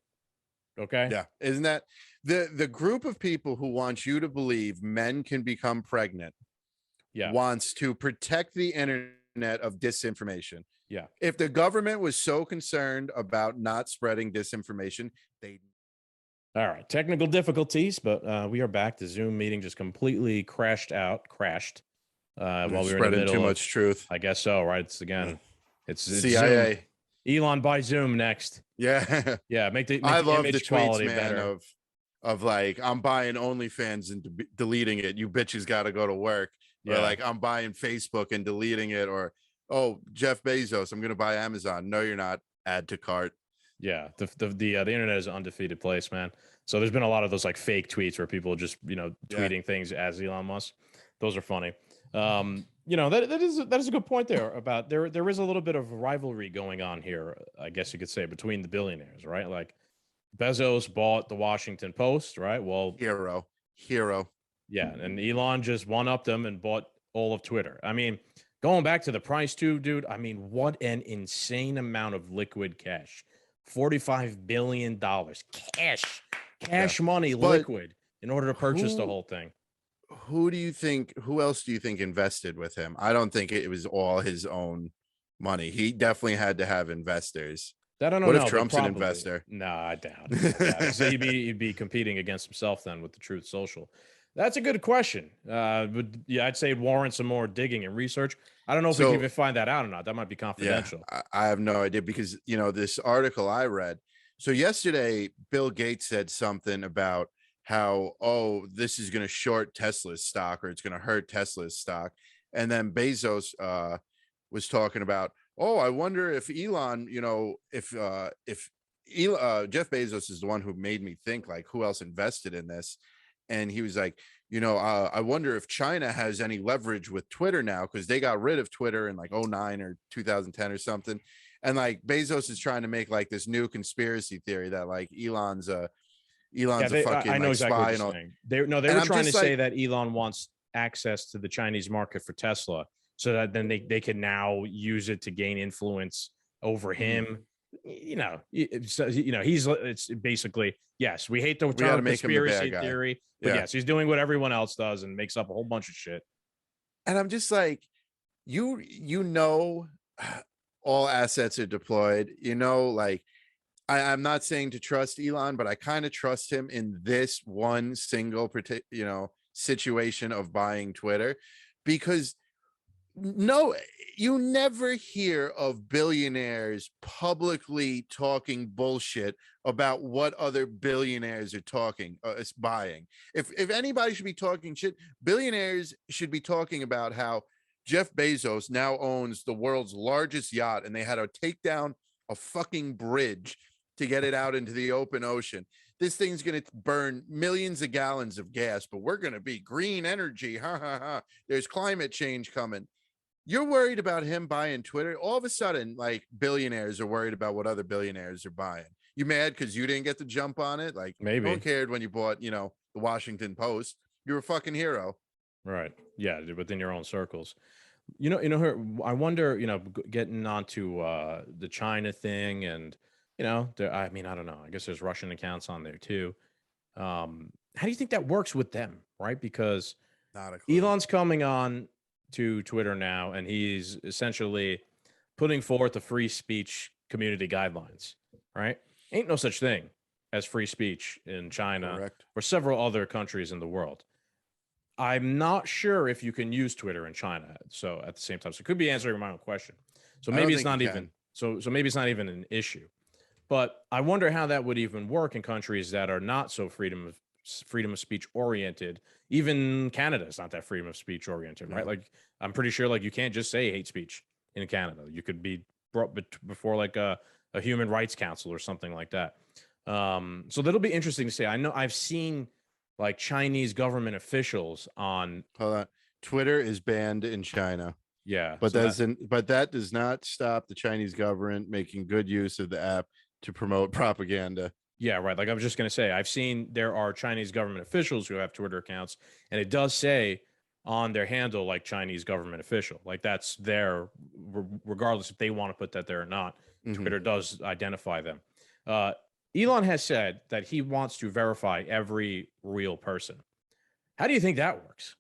Okay. Yeah. Isn't that the group of people who want you to believe men can become pregnant? Yeah. Wants to protect the internet of disinformation. Yeah. If the government was so concerned about not spreading disinformation, they. All right. Technical difficulties, but we are back. The Zoom meeting just completely crashed while we were spreading in the middle too much truth. I guess so. Right. It's CIA. Zoom. Elon buy Zoom next. Yeah. Yeah. Make the I love image the tweets, quality man, better. of like, I'm buying OnlyFans and deleting it. You bitches got to go to work. Or like, I'm buying Facebook and deleting it. Or, oh, Jeff Bezos, I'm going to buy Amazon. No, you're not. Add to cart. Yeah. The internet is an undefeated place, man. So there's been a lot of those like fake tweets where people just, tweeting things as Elon Musk. Those are funny. That is a good point there about there is a little bit of rivalry going on here, I guess you could say, between the billionaires, right? Like Bezos bought the Washington Post, right? Well, Hero. yeah, and Elon just one-upped them and bought all of Twitter. I mean, going back to the price too, dude. I mean, what an insane amount of liquid cash. $45 billion cash money, But liquid, in order to purchase the who whole thing. who else do you think invested with him? I don't think it was all his own money. He definitely had to have investors. That I don't What know. if but Trump's an probably. investor? No, I doubt it. I doubt it. So he'd be competing against himself then with the Truth Social. That's a good question. But yeah, I'd say it warrants some more digging and research. I don't know if we can So even find that out or not. That might be yeah, confidential. I have no idea because this article I read. So yesterday, Bill Gates said something about how, oh, this is going to short Tesla's stock or it's going to hurt Tesla's stock. And then Bezos was talking about, oh, I wonder if Elon, if Jeff Bezos is the one who made me think like who else invested in this. And he was like, I wonder if China has any leverage with Twitter now because they got rid of Twitter in like 09 or 2010 or something. And like Bezos is trying to make like this new conspiracy theory that like Elon's a fucking I know like exactly what spy you're and all. saying. They were And I'm trying to just say like, that Elon wants access to the Chinese market for Tesla so that then they can now use it to gain influence over him. It's basically, yes, we hate the we got to term make him the bad conspiracy guy. theory, but Yeah. yes, he's doing what everyone else does and makes up a whole bunch of shit. And I'm just like, all assets are deployed, like I'm not saying to trust Elon, but I kind of trust him in this one single situation of buying Twitter because no, you never hear of billionaires publicly talking bullshit about what other billionaires are talking buying. If anybody should be talking shit, billionaires should be talking about how Jeff Bezos now owns the world's largest yacht and they had to take down a fucking bridge to get it out into the open ocean. This thing's going to burn millions of gallons of gas, but we're going to be green energy. Ha ha ha. There's climate change coming. You're worried about him buying Twitter. All of a sudden, like billionaires are worried about what other billionaires are buying. You mad because you didn't get the jump on it? Like Maybe. no one cared when you bought, the Washington Post. You're a fucking hero. Right. Yeah, within your own circles. I wonder, getting onto the China thing and, I mean, I don't know. I guess there's Russian accounts on there too. How do you think that works with them? Right. Because Not a clue. Elon's coming on to Twitter now, and he's essentially putting forth the free speech community guidelines, right? Ain't no such thing as free speech in China Correct. or several other countries in the world. I'm not sure if you can use Twitter in China. So at the same time, so it could be answering my own question. So I don't maybe it's think not you even can. so maybe it's not even an issue. But I wonder how that would even work in countries that are not so freedom of speech oriented. Even Canada is not that freedom of speech oriented, right? No. Like I'm pretty sure like you can't just say hate speech in Canada. You could be brought before like a human rights council or something like that. So that'll be interesting to see. I know I've seen like Chinese government officials on. Hold on. Twitter is banned in China. Yeah, But so that does not stop the Chinese government making good use of the app to promote propaganda. yeah, right. Like I was just going to say, I've seen there are Chinese government officials who have Twitter accounts, and it does say on their handle like Chinese government official. Like that's there, regardless if they want to put that there or not. Mhm. Twitter does identify them. Elon has said that he wants to verify every real person. How do you think that works?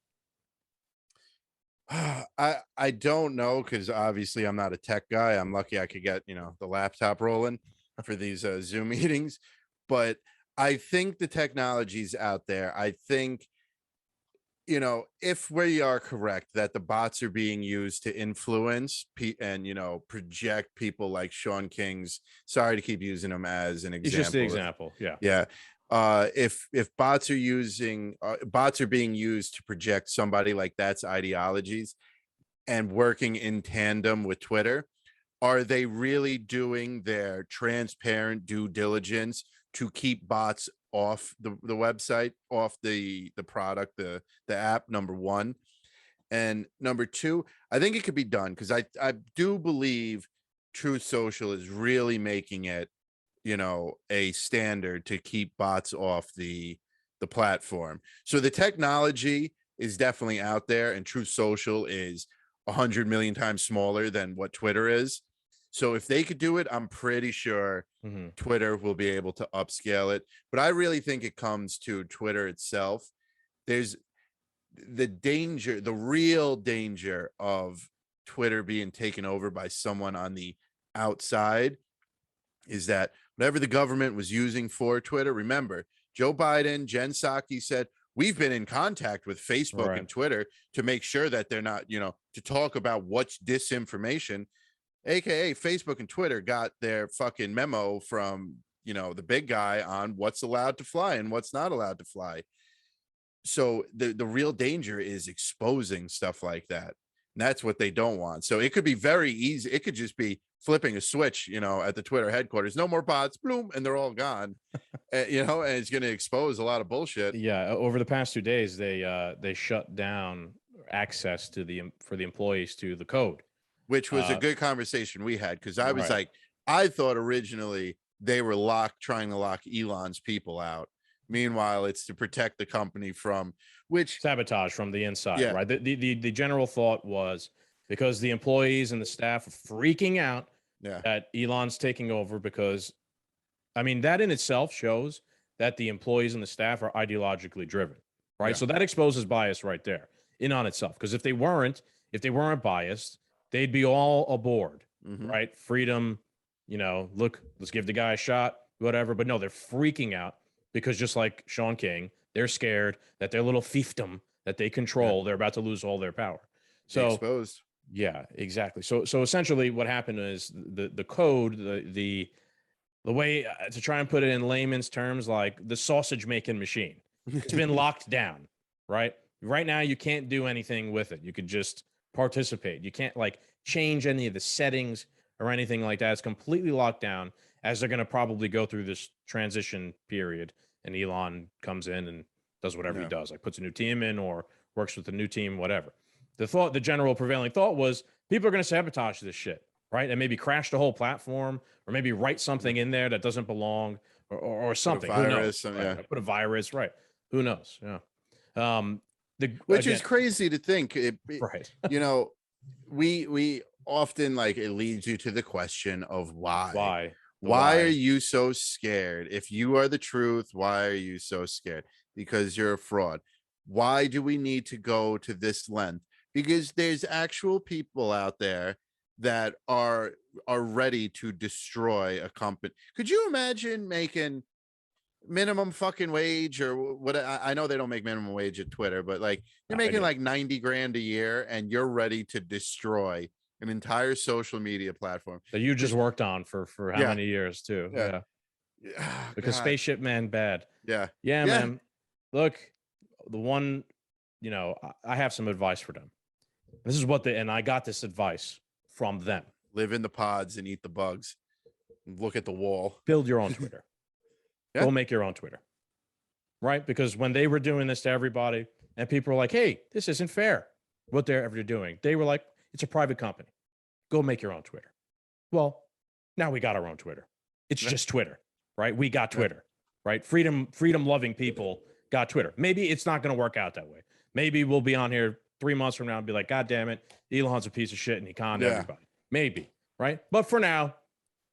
I don't know because obviously I'm not a tech guy. I'm lucky I could get the laptop rolling for these Zoom meetings, but I think the technology's out there. I think if we are correct that the bots are being used to influence and project people like Sean King's. Sorry to keep using him as an It's example. just the example. Yeah. Yeah. If bots are being used to project somebody like that's ideologies and working in tandem with Twitter, are they really doing their transparent due diligence to keep bots off the website, off the product, the app, number one? And number two, I think it could be done because I do believe Truth Social is really making it a standard to keep bots off the platform. So the technology is definitely out there, and Truth Social is 100 million times smaller than what Twitter is. So if they could do it, I'm pretty sure Twitter will be able to upscale it. But I really think it comes to Twitter itself. There's the real danger of Twitter being taken over by someone on the outside is that whatever the government was using for Twitter, remember, Joe Biden, Jen Psaki said, we've been in contact with Facebook and Twitter to make sure that they're not, to talk about what's disinformation, aka Facebook and Twitter got their fucking memo from, the big guy on what's allowed to fly and what's not allowed to fly. So the real danger is exposing stuff like that. And that's what they don't want. So it could be very easy. It could just be flipping a switch, at the Twitter headquarters. No more bots, boom, and they're all gone. And it's going to expose a lot of bullshit. Yeah, over the past 2 days, they shut down access to for the employees to the code, which was a good conversation we had, because I was like, I thought originally they were trying to lock Elon's people out. Meanwhile, it's to protect the company from sabotage from the inside, right? The general thought was because the employees and the staff are freaking out that Elon's taking over, because, I mean, that in itself shows that the employees and the staff are ideologically driven, right? So that exposes bias right there in on itself. Because if they weren't biased, they'd be all aboard, right? Freedom, look, let's give the guy a shot, whatever. But no, they're freaking out. Because just like Sean King, they're scared that their little fiefdom that they control, they're about to lose all their power. So exposed. Yeah, exactly. So essentially what happened is the code, the way to try and put it in layman's terms, like the sausage making machine, it's been locked down, right? Right now, you can't do anything with it. You could just participate. You can't change any of the settings or anything like that. It's completely locked down, as they're going to probably go through this transition period. And Elon comes in and does whatever he does, puts a new team in or works with the new team, whatever. The general prevailing thought was people are going to sabotage this shit, right? And maybe crash the whole platform, or maybe write something in there that doesn't belong, or something. Put a virus, Who knows? Put a virus, right? Who knows? Yeah. Which is crazy to think. Right. We often it leads you to the question of why. Why are you so scared? If you are the truth, why are you so scared? Because you're a fraud. Why do we need to go to this length? Because there's actual people out there that are ready to destroy a company. Could you imagine making minimum fucking wage, or what? I know they don't make minimum wage at Twitter, but you're making 90 grand a year and you're ready to destroy an entire social media platform that you just worked on for how many years too. Because Spaceship Man bad. Man, look, the one, I have some advice for them. This is what and I got this advice from them. Live in the pods and eat the bugs. Look at the wall. Build your own Twitter. Go make your own Twitter, right? Because when they were doing this to everybody and people were like, hey, this isn't fair, what they're ever doing, they were like, it's a private company. Go make your own Twitter. Well, now we got our own Twitter. It's just Twitter, right? We got Twitter, right? Freedom loving people got Twitter. Maybe it's not going to work out that way. Maybe we'll be on here 3 months from now and be like, God damn it, Elon's a piece of shit and he conned everybody. Maybe, right? But for now,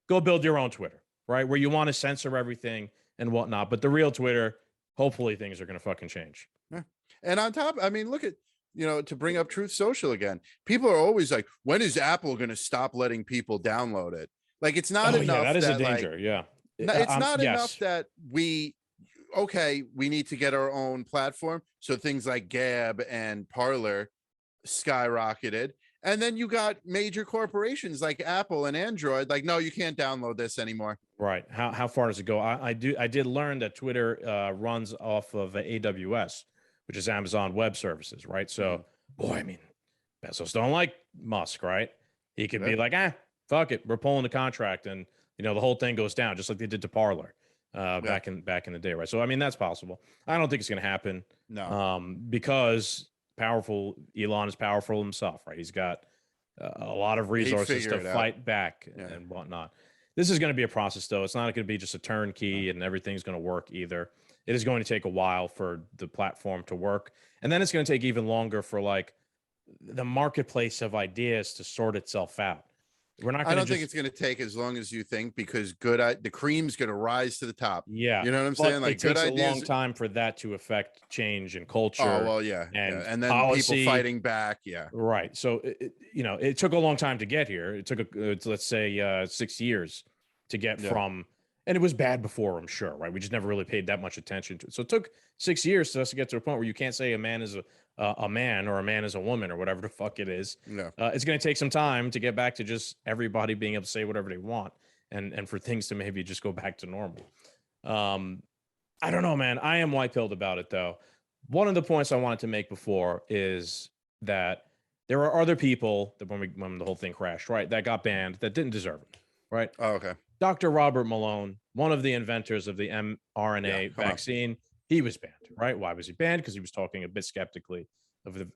go build your own Twitter, right? Where you want to censor everything and whatnot. But the real Twitter, hopefully things are going to fucking change. And on top, I mean, look at, to bring up Truth Social again, people are always like, when is Apple going to stop letting people download it? It's not enough. Yeah, that is a danger. It's not enough that we need to get our own platform. So things like Gab and Parler skyrocketed. And then you got major corporations like Apple and Android, no, you can't download this anymore. Right. How far does it go? I did learn that Twitter runs off of AWS, which is Amazon Web Services, right? So, boy, I mean, Bezos don't like Musk, right? He could be like, fuck it, we're pulling the contract, and the whole thing goes down, just like they did to Parler back in the day, right? So, I mean, that's possible. I don't think it's going to happen. No, because Elon is powerful himself, right? He's got a lot of resources to fight back and whatnot. This is going to be a process, though. It's not going to be just a turnkey and everything's going to work either. It is going to take a while for the platform to work. And then it's going to take even longer for like the marketplace of ideas to sort itself out. We're not I going to don't think it's going to take as long as you think, because the cream's going to rise to the top. Yeah. You know what I'm But saying? Like it good takes a ideas. long time for that to affect change and culture. Oh, well, yeah. And And then policy. people fighting back. Yeah. Right. So, it took a long time to get here. It took, let's say, 6 years to get from, and it was bad before, I'm sure, right? We just never really paid that much attention to it. So it took 6 years for us to get to a point where you can't say a man is a man or a man is a woman or whatever the fuck it is. No. It's going to take some time to get back to just everybody being able to say whatever they want and for things to maybe just go back to normal. I don't know, man. I am white-pilled about it, though. One of the points I wanted to make before is that there are other people that when the whole thing crashed, right, that got banned that didn't deserve it, right? Oh, okay. Dr. Robert Malone, one of the inventors of the mRNA vaccine, he was banned, right? Why was he banned? Because he was talking a bit skeptically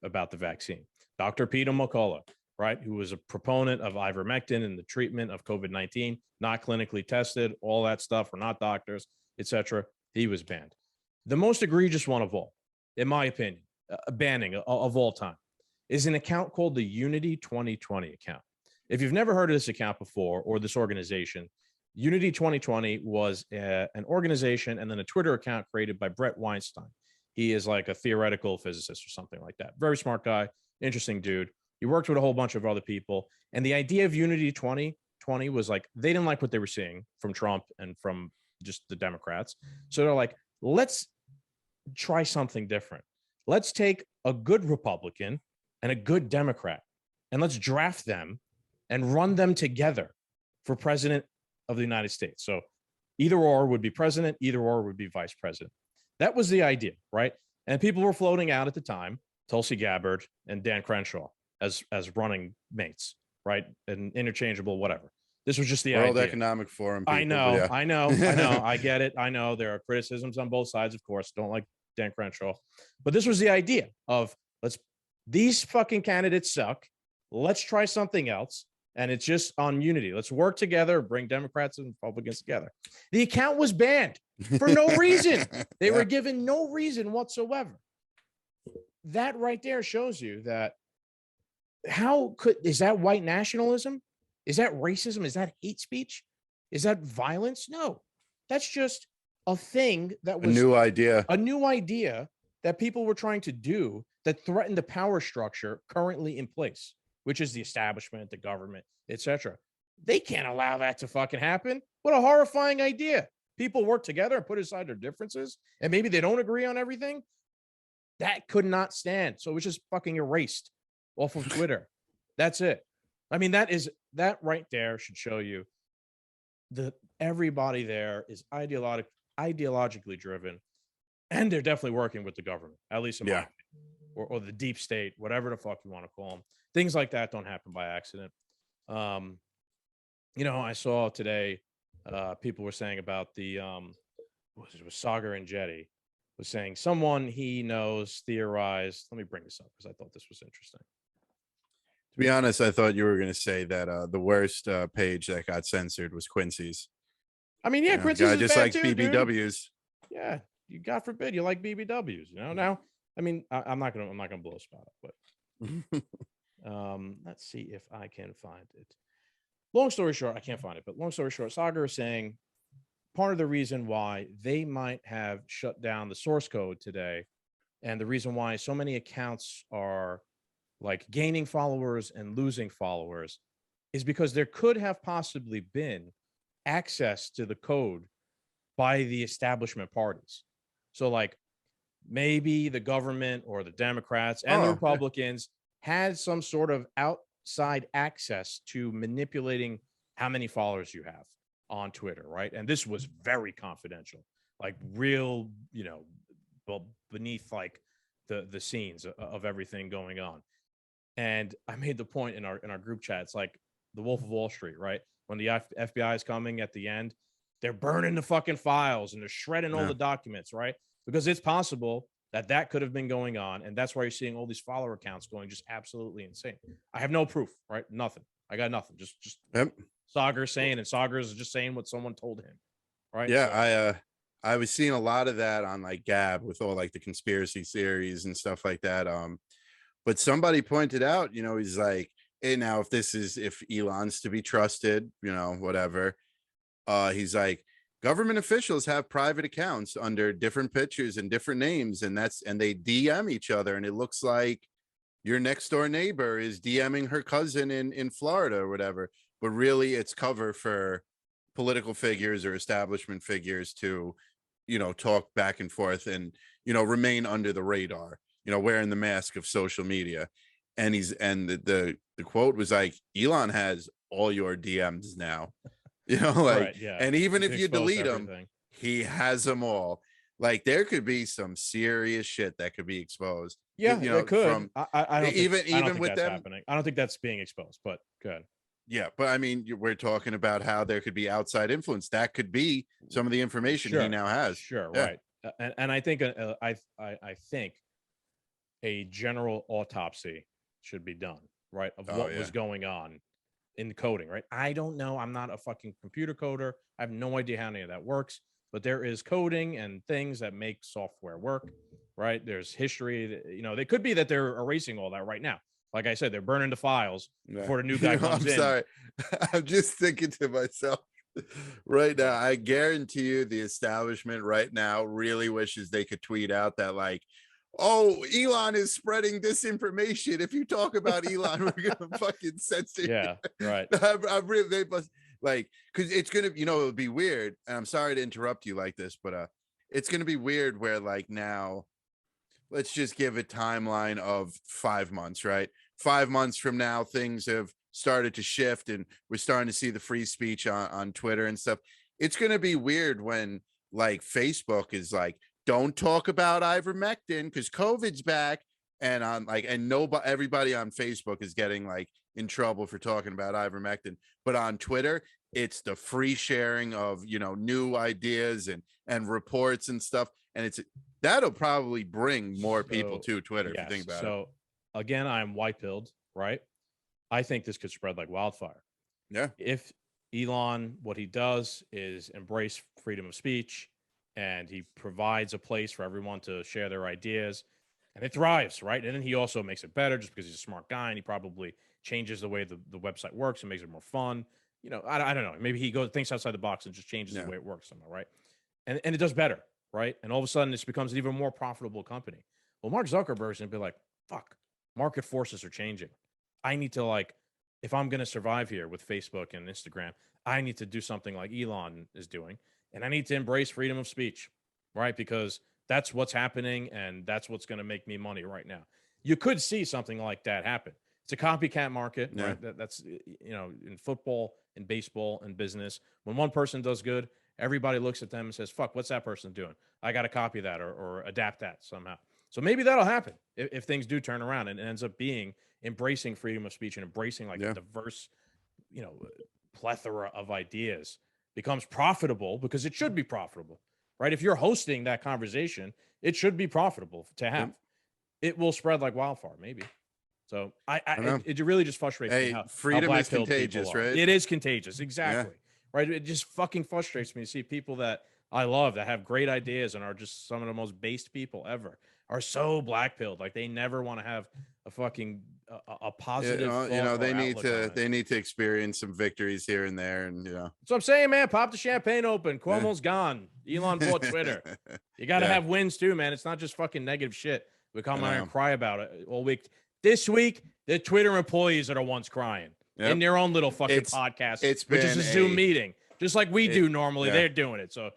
about the vaccine. Dr. Peter McCullough, right, who was a proponent of ivermectin in the treatment of COVID-19, not clinically tested, all that stuff. We're not doctors, etc. He was banned. The most egregious one of all, in my opinion, banning of all time, is an account called the Unity 2020 account. If you've never heard of this account before or this organization, Unity 2020 was an organization and then a Twitter account created by Brett Weinstein. He is like a theoretical physicist or something like that. Very smart guy, interesting dude. He worked with a whole bunch of other people. And the idea of Unity 2020 was like, they didn't like what they were seeing from Trump and from just the Democrats. So they're like, let's try something different. Let's take a good Republican and a good Democrat and let's draft them and run them together for president of the United States. So either or would be president, either or would be vice president. That was the idea, right? And people were floating out at the time, Tulsi Gabbard and Dan Crenshaw as running mates, right? And interchangeable, whatever. This was just the World idea. Economic Forum. People, I know. yeah. I get it. I know there are criticisms on both sides, of course. Don't like Dan Crenshaw. But this was the idea of these fucking candidates suck. Let's try something else. And it's just on unity. Let's work together, bring Democrats and Republicans together. The account was banned for no reason. They were given no reason whatsoever. That right there shows you that is that white nationalism? Is that racism? Is that hate speech? Is that violence? No, that's just a thing that was a new idea that people were trying to do that threatened the power structure currently in place, which is the establishment, the government, etc. They can't allow that to fucking happen. What a horrifying idea. People work together and put aside their differences, and maybe they don't agree on everything. That could not stand. So it was just fucking erased off of Twitter. That's it. I mean, that right there should show you that everybody there is ideologically driven, and they're definitely working with the government, at least in my opinion, or the deep state, whatever the fuck you want to call them. Things like that don't happen by accident. I saw today people were saying about the it was Sagar and Jetty was saying someone he knows theorized. Let me bring this up because I thought this was interesting. To be honest, I thought you were going to say that the worst page that got censored was Quincy's. I mean, yeah, Quincy's is just bad likes too, BBWs. Dude. Yeah, God forbid you like BBWs. Now, I mean, I'm not gonna blow a spot up, but let's see if I can find it. Long story short, I can't find it, but long story short, Sagar is saying part of the reason why they might have shut down the source code today, and the reason why so many accounts are like gaining followers and losing followers is because there could have possibly been access to the code by the establishment parties. So like maybe the government or the Democrats and the Republicans had some sort of outside access to manipulating how many followers you have on Twitter, right? And this was very confidential, like real, beneath like the scenes of everything going on. And I made the point in our group chat. It's like the Wolf of Wall Street, right? When the FBI is coming at the end, they're burning the fucking files and they're shredding all the documents, right? Because it's possible that could have been going on. And that's why you're seeing all these follower counts going just absolutely insane. I have no proof, right? Nothing. I got nothing. Just Sagar's saying, and Sagar is just saying what someone told him. Right. Yeah, I was seeing a lot of that on like Gab with all like the conspiracy theories and stuff like that. But somebody pointed out, he's like, hey, now if Elon's to be trusted, whatever, he's like, government officials have private accounts under different pictures and different names, and they DM each other, and it looks like your next door neighbor is DMing her cousin in Florida or whatever, but really it's cover for political figures or establishment figures to, talk back and forth and, remain under the radar, wearing the mask of social media. And the quote was like, Elon has all your DMs now, right, yeah. And even if you delete everything. them, he has them all. Like there could be some serious shit that could be exposed. Yeah, it could. I don't even think, I don't think with that's them happening. I don't think that's being exposed, but good. Yeah, but I mean, we're talking about how there could be outside influence. That could be some of the information he now has. Sure, Yeah. right. And I think I think a general autopsy should be done, right, of what was going on in the coding, right? I don't know. I'm not a fucking computer coder. I have no idea how any of that works, but there is coding and things that make software work, right? There's history that, they could be that they're erasing all that right now. Like I said, they're burning the files before the new guy comes in. I'm sorry. I'm just thinking to myself right now, I guarantee you the establishment right now really wishes they could tweet out that like, oh, Elon is spreading disinformation. If you talk about Elon, we're going to fucking censor you. Yeah, right. I'm really, they must, like, because it's going to, it would be weird. And I'm sorry to interrupt you like this, but it's going to be weird where like now, let's just give a timeline of 5 months, right? 5 months from now, things have started to shift and we're starting to see the free speech on Twitter and stuff. It's going to be weird when like Facebook is like, don't talk about ivermectin because COVID's back. And on like, and everybody on Facebook is getting like in trouble for talking about ivermectin. But on Twitter, it's the free sharing of, new ideas and reports and stuff. And that'll probably bring more people to Twitter, if you think about it. So again, I'm white-pilled, right? I think this could spread like wildfire. Yeah. If Elon, what he does is embrace freedom of speech and he provides a place for everyone to share their ideas and it thrives, right? And then he also makes it better just because he's a smart guy and he probably changes the way the website works and makes it more fun. I don't know. Maybe he thinks outside the box and just changes the way it works somehow, right? And it does better, right? And all of a sudden this becomes an even more profitable company. Well, Mark Zuckerberg's gonna be like, fuck, market forces are changing. I need to if I'm going to survive here with Facebook and Instagram, I need to do something like Elon is doing. And I need to embrace freedom of speech, right? Because that's what's happening. And that's what's going to make me money right now. You could see something like that happen. It's a copycat market, right? That's, in football and baseball and business, when one person does good, everybody looks at them and says, fuck, what's that person doing? I got to copy that or adapt that somehow. So maybe that'll happen if things do turn around and it ends up being embracing freedom of speech and embracing a diverse, plethora of ideas becomes profitable because it should be profitable, right? If you're hosting that conversation, it should be profitable to have. It will spread like wildfire, maybe. So it really just frustrates me how freedom how is contagious, right? It is contagious, exactly. Yeah. Right? It just fucking frustrates me to see people that I love that have great ideas and are just some of the most based people ever are so black-pilled. Like they never want to have a fucking a positive. They need to experience some victories here and there, and So I'm saying, man, pop the champagne open. Cuomo's gone. Elon bought Twitter. You got to have wins too, man. It's not just fucking negative shit. We come out and cry about it all week. This week, the Twitter employees are the ones crying in their own little fucking podcast, which is a Zoom meeting, just like we do normally. They're doing it. So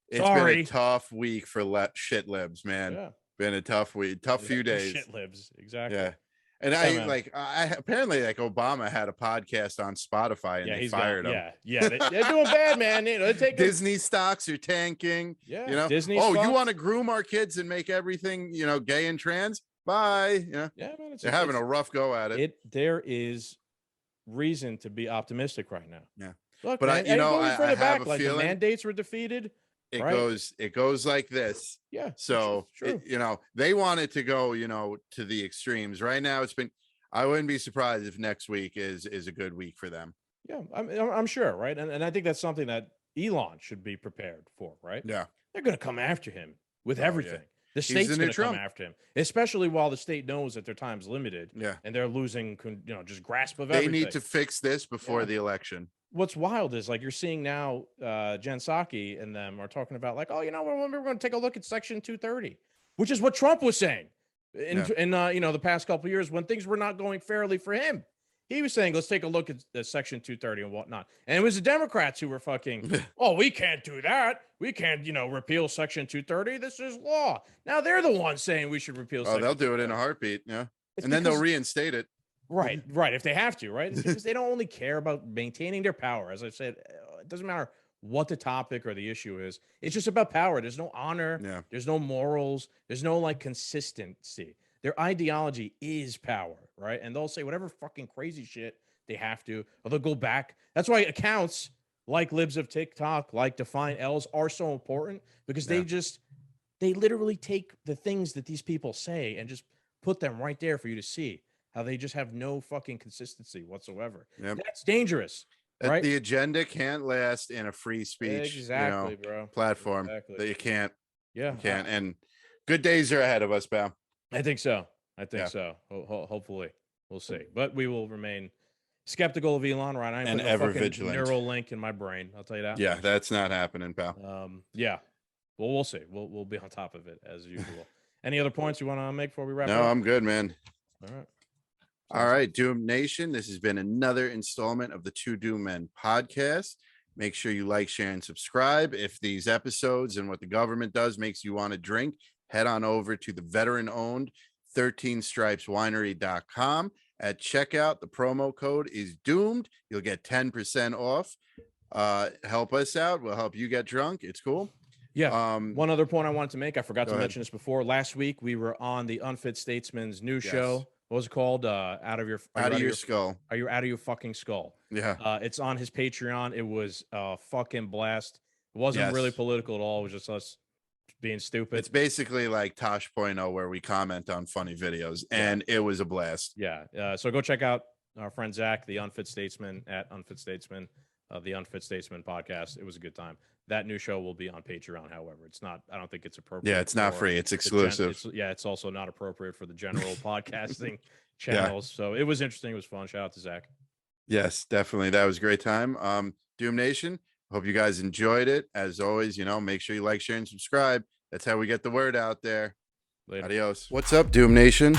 it's been a tough week for shit libs, man. Yeah. Been a tough week, few days. Shit libs, exactly. Yeah, and I apparently Obama had a podcast on Spotify and they fired him. Yeah, they're doing bad, man. They're taking Disney stocks are tanking. Yeah, Disney. You want to groom our kids and make everything gay and trans? Bye. Yeah, man. They're having a rough go at it. There is reason to be optimistic right now. Yeah, look, but man, I have a feeling the mandates were defeated. It goes like this. Yeah. So, they want it to go, to the extremes right now. I wouldn't be surprised if next week is a good week for them. Yeah, I'm sure, right? And I think that's something that Elon should be prepared for, right? Yeah. They're going to come after him with everything. The He's the state's new going to come Trump. after him, especially while the state knows that their time's limited. Yeah. And they're losing, just grasp of They everything. need to fix this before Yeah. the election. What's wild is like you're seeing now, Jen Psaki and them are talking about like, oh, we're going to take a look at Section 230, which is what Trump was saying in the past couple of years when things were not going fairly for him. He was saying, let's take a look at the Section 230 and whatnot. And it was the Democrats who were fucking, oh, we can't do that. We can't, repeal Section 230. This is law. Now they're the ones saying we should repeal Section 230. They'll do it in a heartbeat. Yeah. It's and then they'll reinstate it. Right. If they have to, right? It's because they don't only care about maintaining their power. As I said, it doesn't matter what the topic or the issue is. It's just about power. There's no honor. Yeah. There's no morals. There's no like consistency. Their ideology is power, right? And they'll say whatever fucking crazy shit they have to, or they'll go back. That's why accounts like Libs of TikTok, like Define L's are so important because they literally take the things that these people say and just put them right there for you to see how they just have no fucking consistency whatsoever. Yep. That's dangerous, right? The agenda can't last in a free speech bro. platform. Exactly. That you can't. Yeah. You can't. And good days are ahead of us, pal. I think so. So. Hopefully, we'll see. But we will remain skeptical of Elon, right? I'm ever vigilant. Neural link in my brain. I'll tell you that. Yeah, that's not happening, pal. Yeah. Well, we'll see. We'll be on top of it as usual. Any other points you want to make before we wrap up? No, I'm good, man. All right. All right, Doom Nation. This has been another installment of the Two Doom Men podcast. Make sure you like, share, and subscribe. If these episodes and what the government does makes you want to drink, head on over to the veteran-owned 13stripeswinery.com. At checkout, the promo code is doomed. You'll get 10% off. Help us out. We'll help you get drunk. It's cool. Yeah. One other point I wanted to make. I forgot to mention this before. Last week, we were on the Unfit Statesman's new show. What was it called? Out of your skull. Are you out of your fucking skull? Yeah. It's on his Patreon. It was a fucking blast. It wasn't really political at all. It was just us being stupid. It's basically like Tosh.0 where we comment on funny videos, and it was a blast. Yeah. So go check out our friend Zach, the Unfit Statesman at Unfit Statesman, the Unfit Statesman podcast. It was a good time. That new show will be on Patreon. However, it's not. I don't think it's appropriate. Yeah, it's not free. It's exclusive. It's also not appropriate for the general podcasting channels. So it was interesting. It was fun. Shout out to Zach. Yes, definitely. That was a great time. Doom Nation. Hope you guys enjoyed it. As always, make sure you like, share, and subscribe. That's how we get the word out there. Later. Adios. What's up, Doom Nation?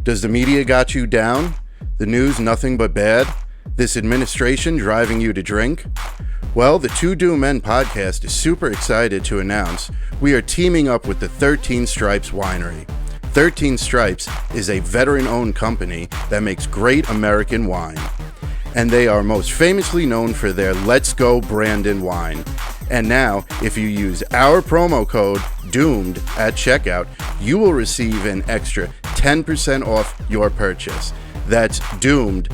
Does the media got you down? The news nothing but bad? This administration driving you to drink? Well, the Two Doom Men podcast is super excited to announce we are teaming up with the 13 Stripes Winery. 13 Stripes is a veteran-owned company that makes great American wine. And they are most famously known for their Let's Go Brandon wine. And now, if you use our promo code DOOMED at checkout, you will receive an extra 10% off your purchase. That's DOOMED,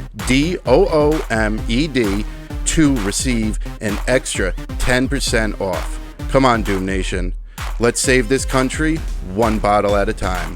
DOOMED, to receive an extra 10% off. Come on, Doom Nation. Let's save this country one bottle at a time.